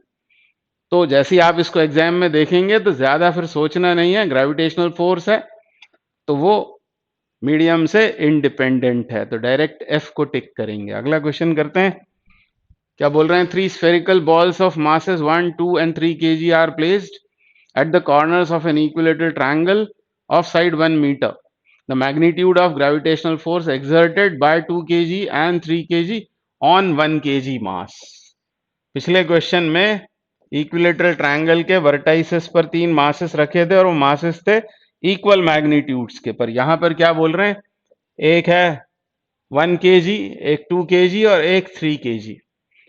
A: तो जैसे ही आप इसको एग्जाम में देखेंगे तो ज्यादा फिर सोचना नहीं है, ग्रेविटेशनल फोर्स है तो वो मीडियम से इंडिपेंडेंट है, तो डायरेक्ट F को टिक करेंगे. अगला क्वेश्चन करते हैं. क्या बोल रहे हैं? 3 spherical balls of masses 1, 2 and 3 kg are placed at the corners of an equilateral triangle of side 1 meter. The magnitude of gravitational force exerted by 2 kg and 3 kg on 1 kg mass. पिछले question में equilateral triangle के vertices पर 3 masses रखे थे और वो masses थे equal magnitudes के. पर यहां पर क्या बोल रहे हैं? एक है 1 kg, एक 2 kg और एक 3 kg.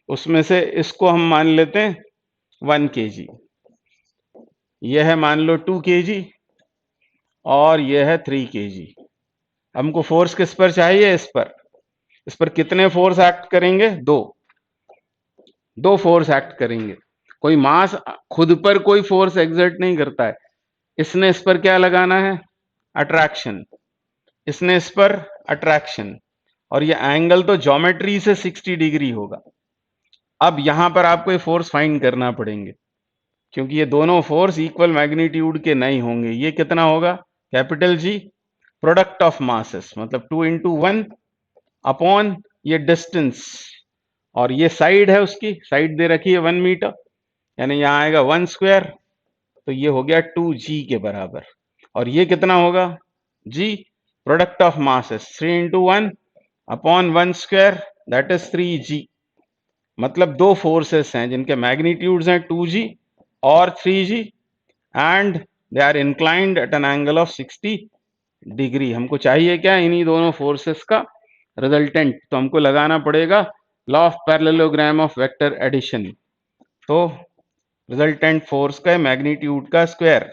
A: उसमें से इसको हम मान लेते हैं 1 kg, यह है मान लो 2 kg और यह है 3 kg. हमको फोर्स किस पर चाहिए? इस पर. इस पर कितने फोर्स एक्ट करेंगे? दो फोर्स एक्ट करेंगे. कोई मास खुद पर कोई फोर्स एग्जर्ट नहीं करता है. इसने इस पर क्या लगाना है? अट्रैक्शन. इसने इस पर अट्रैक्शन. और ये एंगल तो ज्योमेट्री से 60 डिग्री होगा. अब यहां पर आपको ये फोर्स फाइंड करना पड़ेंगे क्योंकि ये दोनों फोर्स इक्वल मैग्नीट्यूड के नहीं होंगे. ये कितना होगा? Capital G product of masses, मतलब 2 × 1 अपॉन ये डिस्टेंस और ये साइड है, उसकी साइड दे रखी है 1 मीटर. यानी यहाँ आएगा 1 स्क्वायर, तो ये हो गया 2g के बराबर। और ये कितना होगा? g product of masses 3 into 1 upon 1 square, that is 3g। मतलब दो फोर्सेस हैं जिनके मैग्नीट्यूड्स हैं 2g और 3g, and they are inclined at an angle of 60 degree. हमको चाहिए क्या? इन्हीं दोनों फोर्सेस का रिजल्टेंट। तो हमको लगाना पड़ेगा law of parallelogram of vector addition. तो रिजल्टेंट फोर्स का मैग्नीट्यूड का स्क्वायर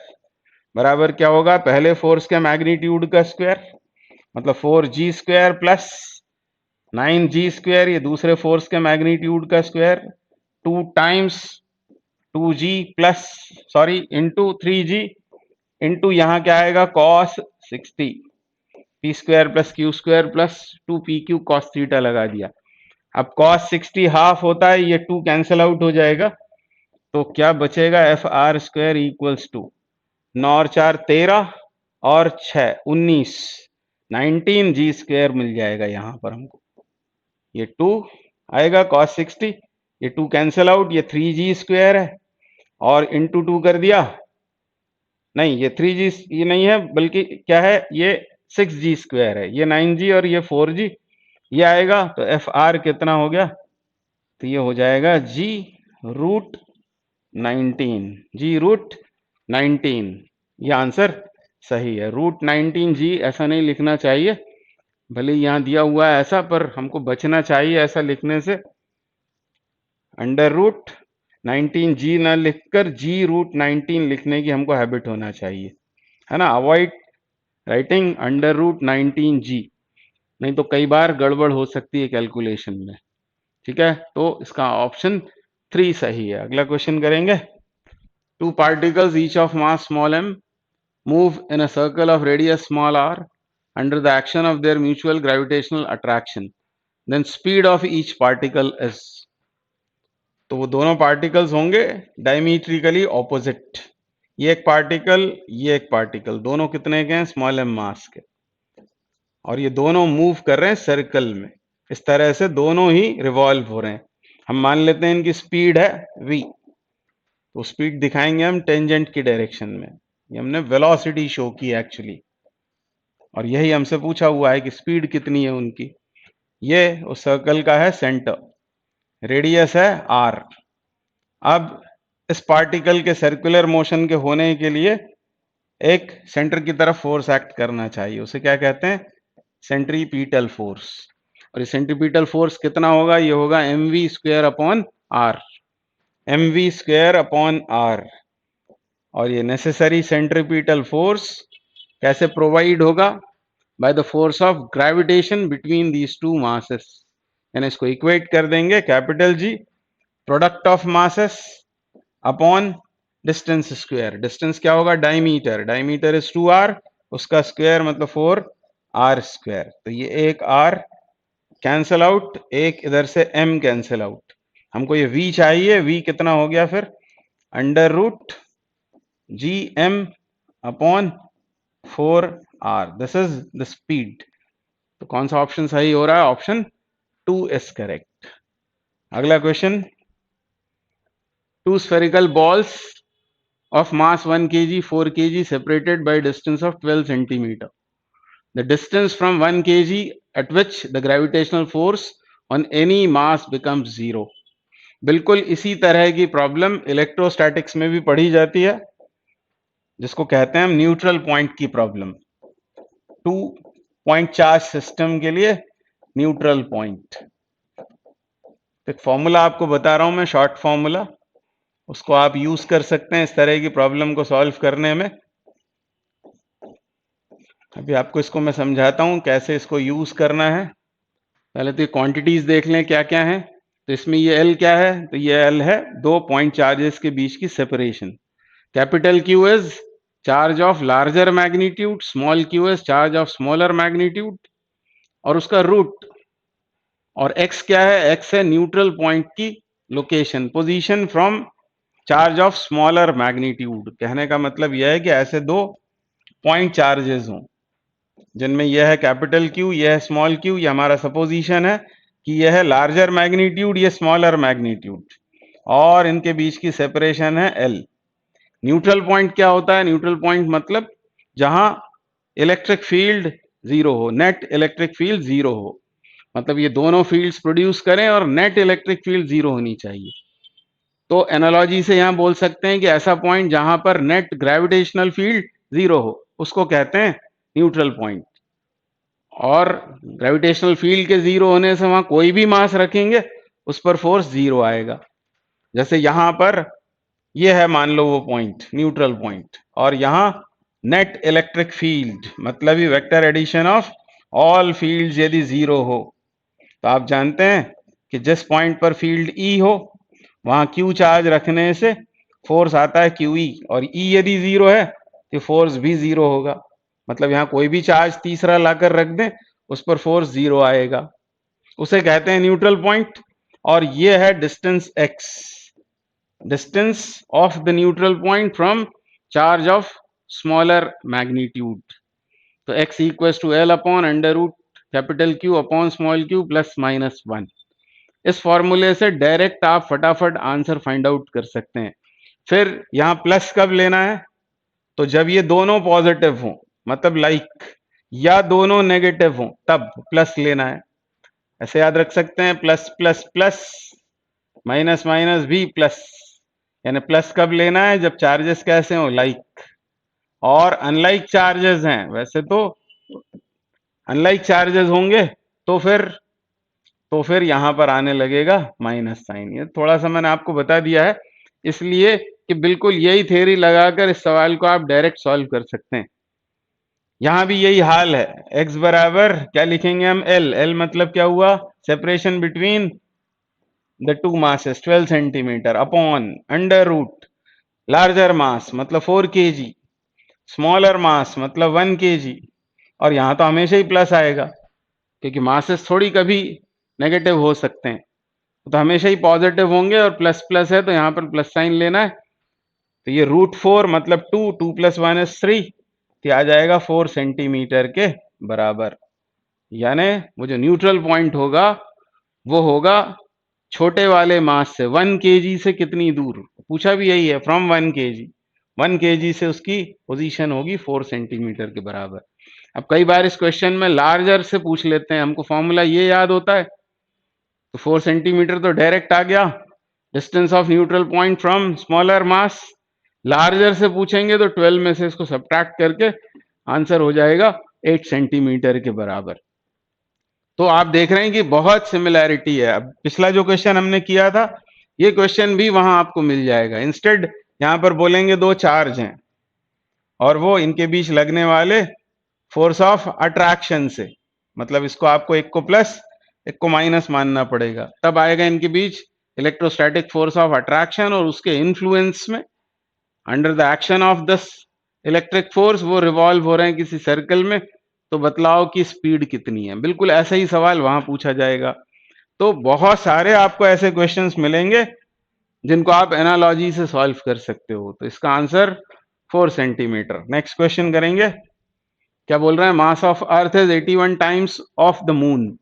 A: बराबर क्या होगा? पहले फोर्स के मैग्नीट्यूड का स्क्वायर, मतलब 4g square plus 9g square, ये दूसरे फोर्स के मैग्नीट्यूड का square, 2 times 2g plus sorry into 3g into यहाँ क्या आएगा? cos 60, P square plus Q square plus 2pq cos theta लगा दिया। अब cos 60 हाफ होता है, ये 2 कैंसिल आउट हो जाएगा, तो क्या बचेगा? F R square equals to 9 और 4 13 और 6 19, 19g स्क्वायर मिल जाएगा यहाँ पर हमको। ये 2 आएगा cos 60, ये 2 कैंसिल आउट, ये 3g स्क्वायर है और इंटू 2 कर दिया, नहीं ये 3g ये नहीं है बल्कि क्या है, ये 6g स्क्वायर है, ये 9g और ये 4g, ये आएगा। तो एफ आर कितना हो गया? तो ये हो जाएगा g रूट 19, g रूट 19। ये आंसर सही है। रूट 19g ऐसा नहीं लिखना चाहिए, भले यहाँ दिया हुआ है ऐसा, पर हमको बचना चाहिए ऐसा लिखने से। अंडर रूट 19g ना लिखकर g रूट 19 लिखने की हमको हैबिट होना चाहिए, है ना। Avoid writing under root 19g, नहीं तो कई बार गड़बड़ हो सकती है कैलकुलेशन में। ठीक है, तो इसका ऑप्शन 3 सही है। अगला क्वेश्चन करेंगे। Two particles each of mass small m move in a circle of radius small r under the action of their mutual gravitational attraction, then speed of each particle is। तो वो दोनों particles होंगे डायमीट्रिकली opposite. ये एक particle, ये एक particle, दोनों कितने के हैं? स्मॉल m मास के, और ये दोनों मूव कर रहे हैं सर्कल में। इस तरह से दोनों ही रिवॉल्व हो रहे हैं। हम मान लेते हैं इनकी स्पीड है v, तो स्पीड दिखाएंगे हम टेंजेंट की डायरेक्शन में। ये हमने वेलोसिटी शो की एक्चुअली, और यही हमसे पूछा हुआ है कि स्पीड कितनी है उनकी। ये उस सर्कल का है सेंटर, रेडियस है r। अब इस पार्टिकल के सर्कुलर मोशन के होने के लिए एक सेंटर की तरफ फोर्स एक्ट करना चाहिए, उसे क्या कहते हैं? Centripetal force. और ये सेंट्रीपिटल फोर्स कितना होगा? ये होगा mv square upon r, mv square upon r। और ये नेसेसरी सेंट्रीपिटल फोर्स कैसे प्रोवाइड होगा? By the force of gravitation between these two masses. यानी इसको इक्वेट कर देंगे, capital G product of masses upon distance square. Distance क्या होगा? डायमीटर, डायमीटर इज 2r, उसका स्क्वायर मतलब 4r स्क्वायर। तो ये एक r कैंसल आउट, एक इधर से m कैंसल आउट। हमको ये v चाहिए, v कितना हो गया फिर? Under root gm upon 4r, this is the speed. तो कौन सा ऑप्शन सही हो रहा है? Option 2 is correct. अगला question. Two spherical balls of mass 1 kg, 4 kg separated by distance of 12 centimeter. The distance from 1 kg at which the gravitational force on any mass becomes zero. बिल्कुल इसी तरह की problem electrostatics में भी पढ़ी जाती है, जिसको कहते हैं हम न्यूट्रल पॉइंट की प्रॉब्लम। 2 पॉइंट चार्ज सिस्टम के लिए न्यूट्रल पॉइंट। एक फॉर्मूला आपको बता रहा हूं मैं, शॉर्ट फॉर्मूला, उसको आप यूज कर सकते हैं इस तरह की प्रॉब्लम को सॉल्व करने में। अभी आपको इसको मैं समझाता हूं कैसे इसको यूज करना है। पहले तो ये क्वांटिटीज देख लें क्या क्या है। तो इसमें ये L क्या है? तो ये L है दो पॉइंट चार्जेस के बीच की separation. Capital Q is charge of larger magnitude, small q is charge of smaller magnitude, और उसका रूट। और x क्या है? x है न्यूट्रल पॉइंट की location, position from charge of smaller magnitude. कहने का मतलब यह है कि ऐसे दो पॉइंट चार्जेस हों जिनमें यह है कैपिटल Q, यह है स्मॉल q, यह हमारा सपोजिशन है कि यह है लार्जर मैग्नीट्यूड, यह स्मॉलर मैग्नीट्यूड। और इनके बीच की सेपरेशन है एल। न्यूट्रल पॉइंट क्या होता है? न्यूट्रल पॉइंट मतलब जहां इलेक्ट्रिक फील्ड जीरो हो, नेट इलेक्ट्रिक फील्ड जीरो हो, मतलब ये दोनों फील्ड्स प्रोड्यूस करें और नेट इलेक्ट्रिक फील्ड जीरो होनी चाहिए। तो एनालॉजी से यहां बोल सकते हैं कि ऐसा पॉइंट जहां पर नेट ग्रेविटेशनल फील्ड जीरो हो उसको कहते हैं न्यूट्रल पॉइंट। और ग्रेविटेशनल फील्ड के जीरो होने से वहां कोई भी मास रखेंगे उस पर फोर्स जीरो आएगा। जैसे यहां पर ये है, मान लो वो पॉइंट न्यूट्रल पॉइंट, और यहां नेट इलेक्ट्रिक फील्ड मतलब ही vector addition of all fields यदि जीरो हो, तो आप जानते हैं कि जिस पॉइंट पर फील्ड ई हो वहां क्यू चार्ज रखने से फोर्स आता है क्यू ई, और ई यदि जीरो है तो फोर्स भी जीरो होगा। मतलब यहां कोई भी चार्ज तीसरा लाकर रख दें उस पर फोर्स जीरो आएगा, उसे कहते हैं न्यूट्रल पॉइंट। और ये है distance X, distance of the neutral point from charge of smaller magnitude. तो x equal to L upon under root capital Q upon small Q plus minus one. इस फॉर्मूले से डायरेक्ट आप फटाफट आंसर फाइंड आउट कर सकते हैं। फिर यहां प्लस कब लेना है? तो जब ये दोनों पॉजिटिव हो, मतलब लाइक, या दोनों नेगेटिव हो तब प्लस लेना है। ऐसे याद रख सकते हैं, plus plus plus, minus minus भी प्लस। यानी प्लस कब लेना है? जब चार्जेस कैसे हो? लाइक। और अनलाइक चार्जेस हैं, वैसे तो अनलाइक चार्जेस होंगे तो फिर यहां पर आने लगेगा माइनस साइन। ये थोड़ा सा मैंने आपको बता दिया है इसलिए कि बिल्कुल यही थ्योरी लगाकर इस सवाल को आप डायरेक्ट सॉल्व कर सकते हैं। यहां भी यही हाल है। x बराबर क्या लिखेंगे हम? एल। एल मतलब क्या हुआ? Separation between the two masses 12 centimetre upon under root larger mass मतलब 4 kg, स्मॉलर मास मतलब 1 kg। और यहां तो हमेशा ही प्लस आएगा क्योंकि मासेस थोड़ी कभी नेगेटिव हो सकते हैं, तो हमेशा ही पॉजिटिव होंगे, और प्लस प्लस है तो यहां पर प्लस साइन लेना है। तो ये रूट 4 मतलब 2, 2 प्लस 1 इज 3, तो आ जाएगा 4 सेंटीमीटर के बराबर। यानी वो जो न्यूट्रल पॉइंट होगा वो होगा छोटे वाले मास से 1 kg से कितनी दूर, पूछा भी यही है, फ्रॉम 1 kg। 1 kg से उसकी पोजीशन होगी 4 सेंटीमीटर के बराबर। अब कई बार इस क्वेश्चन में लार्जर से पूछ लेते हैं, हमको फॉर्मूला ये याद होता है, तो 4 सेंटीमीटर तो डायरेक्ट आ गया, distance of neutral point from smaller mass. Larger से पूछेंगे तो 12 में से इसको सब्ट्रैक्ट करके आंसर हो जाएगा 8 सेंटीमीटर के बराबर। तो आप देख रहे हैं कि बहुत सिमिलैरिटी है। अब पिछला जो क्वेश्चन हमने किया था ये क्वेश्चन भी वहां आपको मिल जाएगा। इंस्टेड यहां पर बोलेंगे दो चार्ज हैं और वो इनके बीच लगने वाले फोर्स ऑफ अट्रैक्शन से, मतलब इसको आपको एक को प्लस एक को माइनस मानना पड़ेगा, तब आएगा इनके बीच इलेक्ट्रोस्टैटिक फोर्स ऑफ अट्रैक्शन। और उसके इन्फ्लुएंस में under the action of this electric force वो रिवॉल्व हो रहे हैं किसी सर्कल में, तो बतलाओ कि स्पीड कितनी है। बिल्कुल ऐसा ही सवाल वहां पूछा जाएगा। तो बहुत सारे आपको ऐसे क्वेश्चंस मिलेंगे जिनको आप एनालॉजी से सॉल्व कर सकते हो। तो इसका आंसर 4 सेंटीमीटर। नेक्स्ट क्वेश्चन करेंगे। क्या बोल रहे हैं? Mass of earth is 81 times of the moon.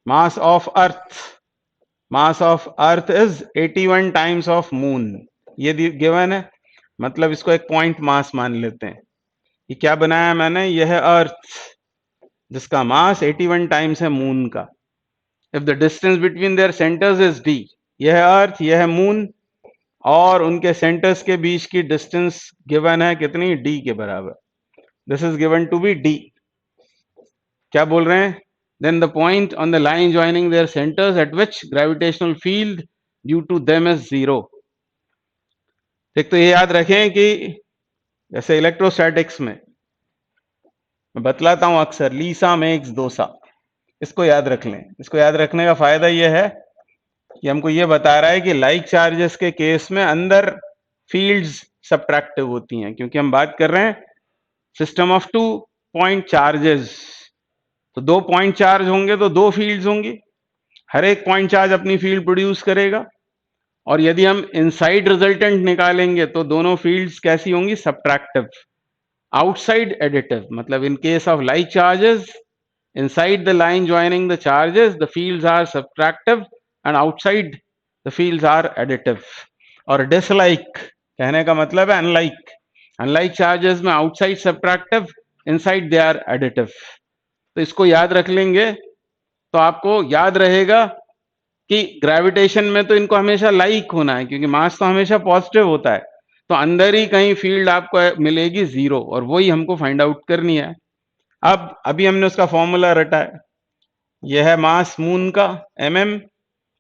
A: Mass of earth is 81 times of moon, ये गिवन है, मतलब इसको एक पॉइंट मास मान लेते हैं। ये क्या बनाया मैंने? यह है अर्थ जिसका मास 81 टाइम्स है मून का। If the distance between their centres is D, यह है अर्थ, यह है मून, और उनके सेंटर्स के बीच की डिस्टेंस गिवन है कितनी? डी के बराबर। This is given to be d. क्या बोल रहे हैं? Then the point on the line joining their centres at which gravitational field due to them is zero. एक तो ये याद रखें कि जैसे इलेक्ट्रोस्टैटिक्स में मैं बतलाता हूं अक्सर, लीसा मेक्स दोसा, इसको याद रख लें। इसको याद रखने का फायदा यह है कि हमको ये बता रहा है कि लाइक चार्जेस के केस में अंदर फील्ड्स सब्ट्रैक्टिव होती हैं, क्योंकि हम बात कर रहे हैं सिस्टम ऑफ 2 पॉइंट चार्जेस। तो 2 पॉइंट चार्ज होंगे तो 2 फील्ड्स होंगी, हर एक पॉइंट चार्ज अपनी फील्ड प्रोड्यूस करेगा। और यदि हम इनसाइड रिजल्टेंट निकालेंगे तो दोनों फील्ड्स कैसी होंगी? सब्ट्रैक्टिव। आउटसाइड एडिटिव, मतलब in case of like charges inside the line joining the charges the fields are subtractive, and outside the fields are additive. और डिसलाइक कहने का मतलब है अनलाइक, अनलाइक चार्जेस में outside subtractive, inside they are additive. तो इसको याद रख लेंगे तो आपको याद रहेगा कि ग्रेविटेशन में तो इनको हमेशा लाइक होना है, क्योंकि मास तो हमेशा पॉजिटिव होता है, तो अंदर ही कहीं फील्ड आपको मिलेगी जीरो, और वही हमको फाइंड आउट करनी है। अब अभी हमने उसका फॉर्मूला रटा है, यह है मास मून का mm,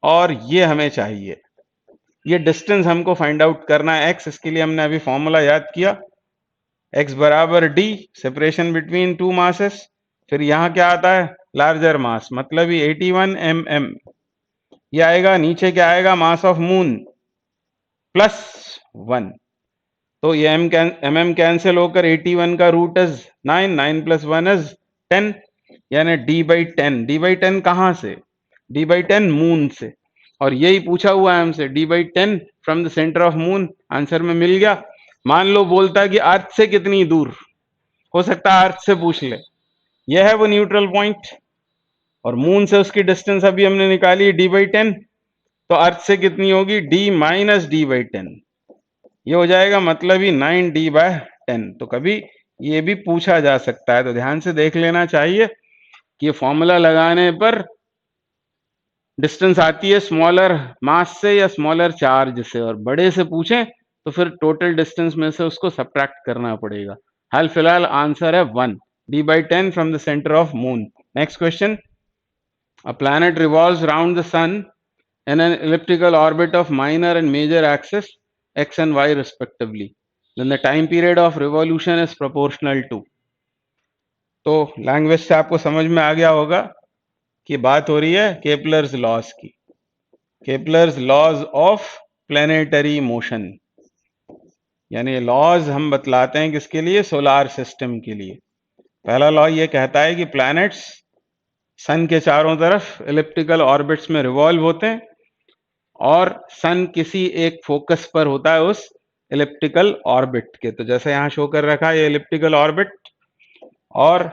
A: और ये हमें चाहिए, ये डिस्टेंस हमको फाइंड आउट करना है x। इसके लिए हमने अभी फॉर्मूला याद किया, x बराबर d, separation between two masses, फिर यहां क्या आता है लार्जर मास, मतलब ये 81 mm, ये आएगा, नीचे क्या आएगा मास ऑफ मून प्लस 1, तो ये mm कैंसिल होकर 81 का रूट इज 9, 9 प्लस 1 इज 10, यानी d/10। d/10 कहां से, d/10 मून से, और यही पूछा हुआ है हमसे, d/10 from the centre of moon. Answer में मिल गया। मान लो बोलता है कि अर्थ से कितनी दूर, हो सकता है अर्थ से पूछ ले, यह है वो न्यूट्रल पॉइंट, और मून से उसकी डिस्टेंस अभी हमने निकाली d/10, तो अर्थ से कितनी होगी d माइनस d/10, ये हो जाएगा मतलब ही 9d/10। तो कभी ये भी पूछा जा सकता है, तो ध्यान से देख लेना चाहिए कि ये फॉर्मूला लगाने पर डिस्टेंस आती है स्मॉलर मास से या स्मॉलर चार्ज से, और बड़े से पूछें तो फिर टोटल डिस्टेंस में से उसको सब्ट्रैक्ट करना पड़ेगा। हाल फिलहाल आंसर है 1, d/10 from the centre of moon. Next question, a planet revolves round the sun in an elliptical orbit of minor and major axis x and y respectively, then the time period of revolution is proportional to। तो language से आपको समझ में आ गया होगा कि बात हो रही है केपलर्स लॉज की, Kepler's laws of planetary motion, यानी लॉज हम बतलाते हैं किसके लिए, सोलार सिस्टम के लिए। पहला लॉ ये कहता है कि प्लैनेट्स सन के चारों तरफ एलिप्टिकल ऑर्बिट्स में रिवॉल्व होते हैं, और सन किसी एक फोकस पर होता है उस एलिप्टिकल ऑर्बिट के। तो जैसे यहां शो कर रखा है ये एलिप्टिकल ऑर्बिट, और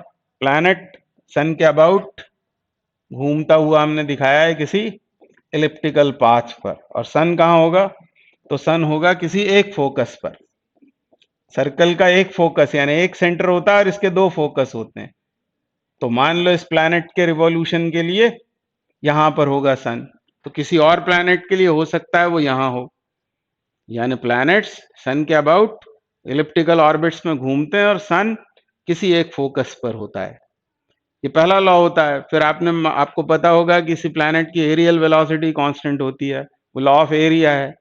A: प्लैनेट सन के अबाउट घूमता हुआ हमने दिखाया है किसी एलिप्टिकल पाथ पर, और सन कहां होगा, तो सन होगा किसी एक फोकस पर। सर्कल का एक फोकस यानी एक सेंटर होता है और इसके दो फोकस होते हैं। तो मान लो इस प्लैनेट के रिवॉल्यूशन के लिए यहां पर होगा सन, तो किसी और प्लैनेट के लिए हो सकता है वो यहां हो, यानी प्लैनेट्स सन के अबाउट एलिप्टिकल ऑर्बिट्स में घूमते हैं और सन किसी एक फोकस पर होता है। ये पहला लॉ होता है। फिर आपको पता होगा कि किसी प्लैनेट की एरियल वेलोसिटी कांस्टेंट होती है, वो लॉ ऑफ एरिया है।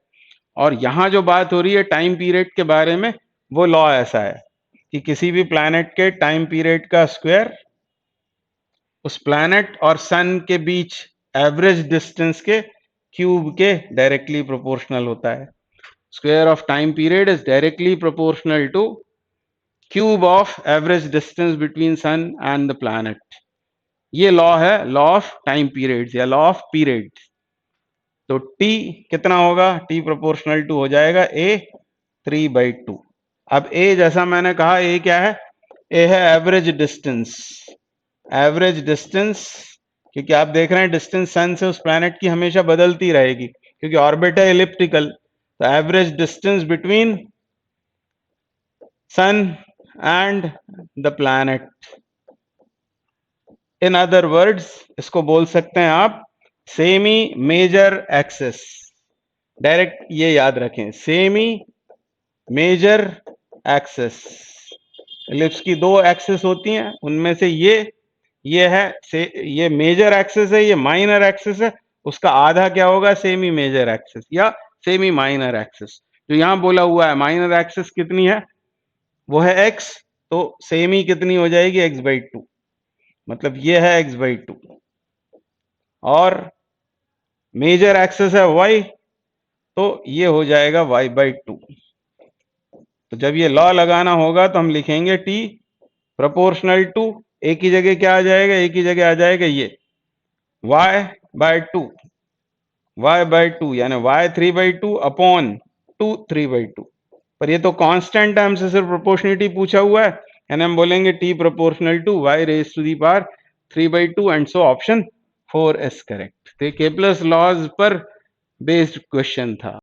A: और यहां जो बात हो रही है टाइम पीरियड के बारे में, वो लॉ ऐसा है कि किसी भी प्लैनेट के टाइम पीरियड का स्क्वायर उस प्लैनेट और सन के बीच एवरेज डिस्टेंस के क्यूब के डायरेक्टली प्रोपोर्शनल होता है। Square of time period is directly proportional to cube of average distance between sun and the planet. ये लॉ है लॉ ऑफ टाइम पीरियड्स या लॉ ऑफ पीरियड्स। तो t कितना होगा, t प्रोपोर्शनल टू हो जाएगा a 3/2। अब a जैसा मैंने कहा, a क्या है, a है एवरेज डिस्टेंस, एवरेज डिस्टेंस, क्योंकि आप देख रहे हैं डिस्टेंस सन से उस प्लैनेट की हमेशा बदलती रहेगी क्योंकि ऑर्बिट है एलिप्टिकल। तो average distance between sun and the planet, in other words इसको बोल सकते हैं आप सेमी मेजर एक्सिस। डायरेक्ट ये याद रखें, सेमी मेजर एक्सिस। एलिप्स की दो एक्सिस होती हैं, उनमें से ये है ये मेजर एक्सिस है, ये माइनर एक्सिस है, उसका आधा क्या होगा, सेमी मेजर एक्सिस या सेमी माइनर एक्सिस। जो यहां बोला हुआ है माइनर एक्सिस कितनी है, वो है x, तो सेमी कितनी हो जाएगी x/2, मतलब ये है x/2, और मेजर एक्सिस है y, तो ये हो जाएगा y/2। तो जब ये लॉ लगाना होगा तो हम लिखेंगे t प्रोपोर्शनल टू, एक ही जगह क्या आ जाएगा, एक ही जगह आ जाएगा ये y/2, y/2 यानी y 3/2 अपॉन 2 3/2। पर ये तो कांस्टेंट है, हमसे सिर्फ प्रोपोर्शनलिटी पूछा हुआ है, यानी हम बोलेंगे t proportional to y raise to the power 3/2, and so option 4 is correct. तो केपलर्स लॉज पर बेस्ड क्वेश्चन था।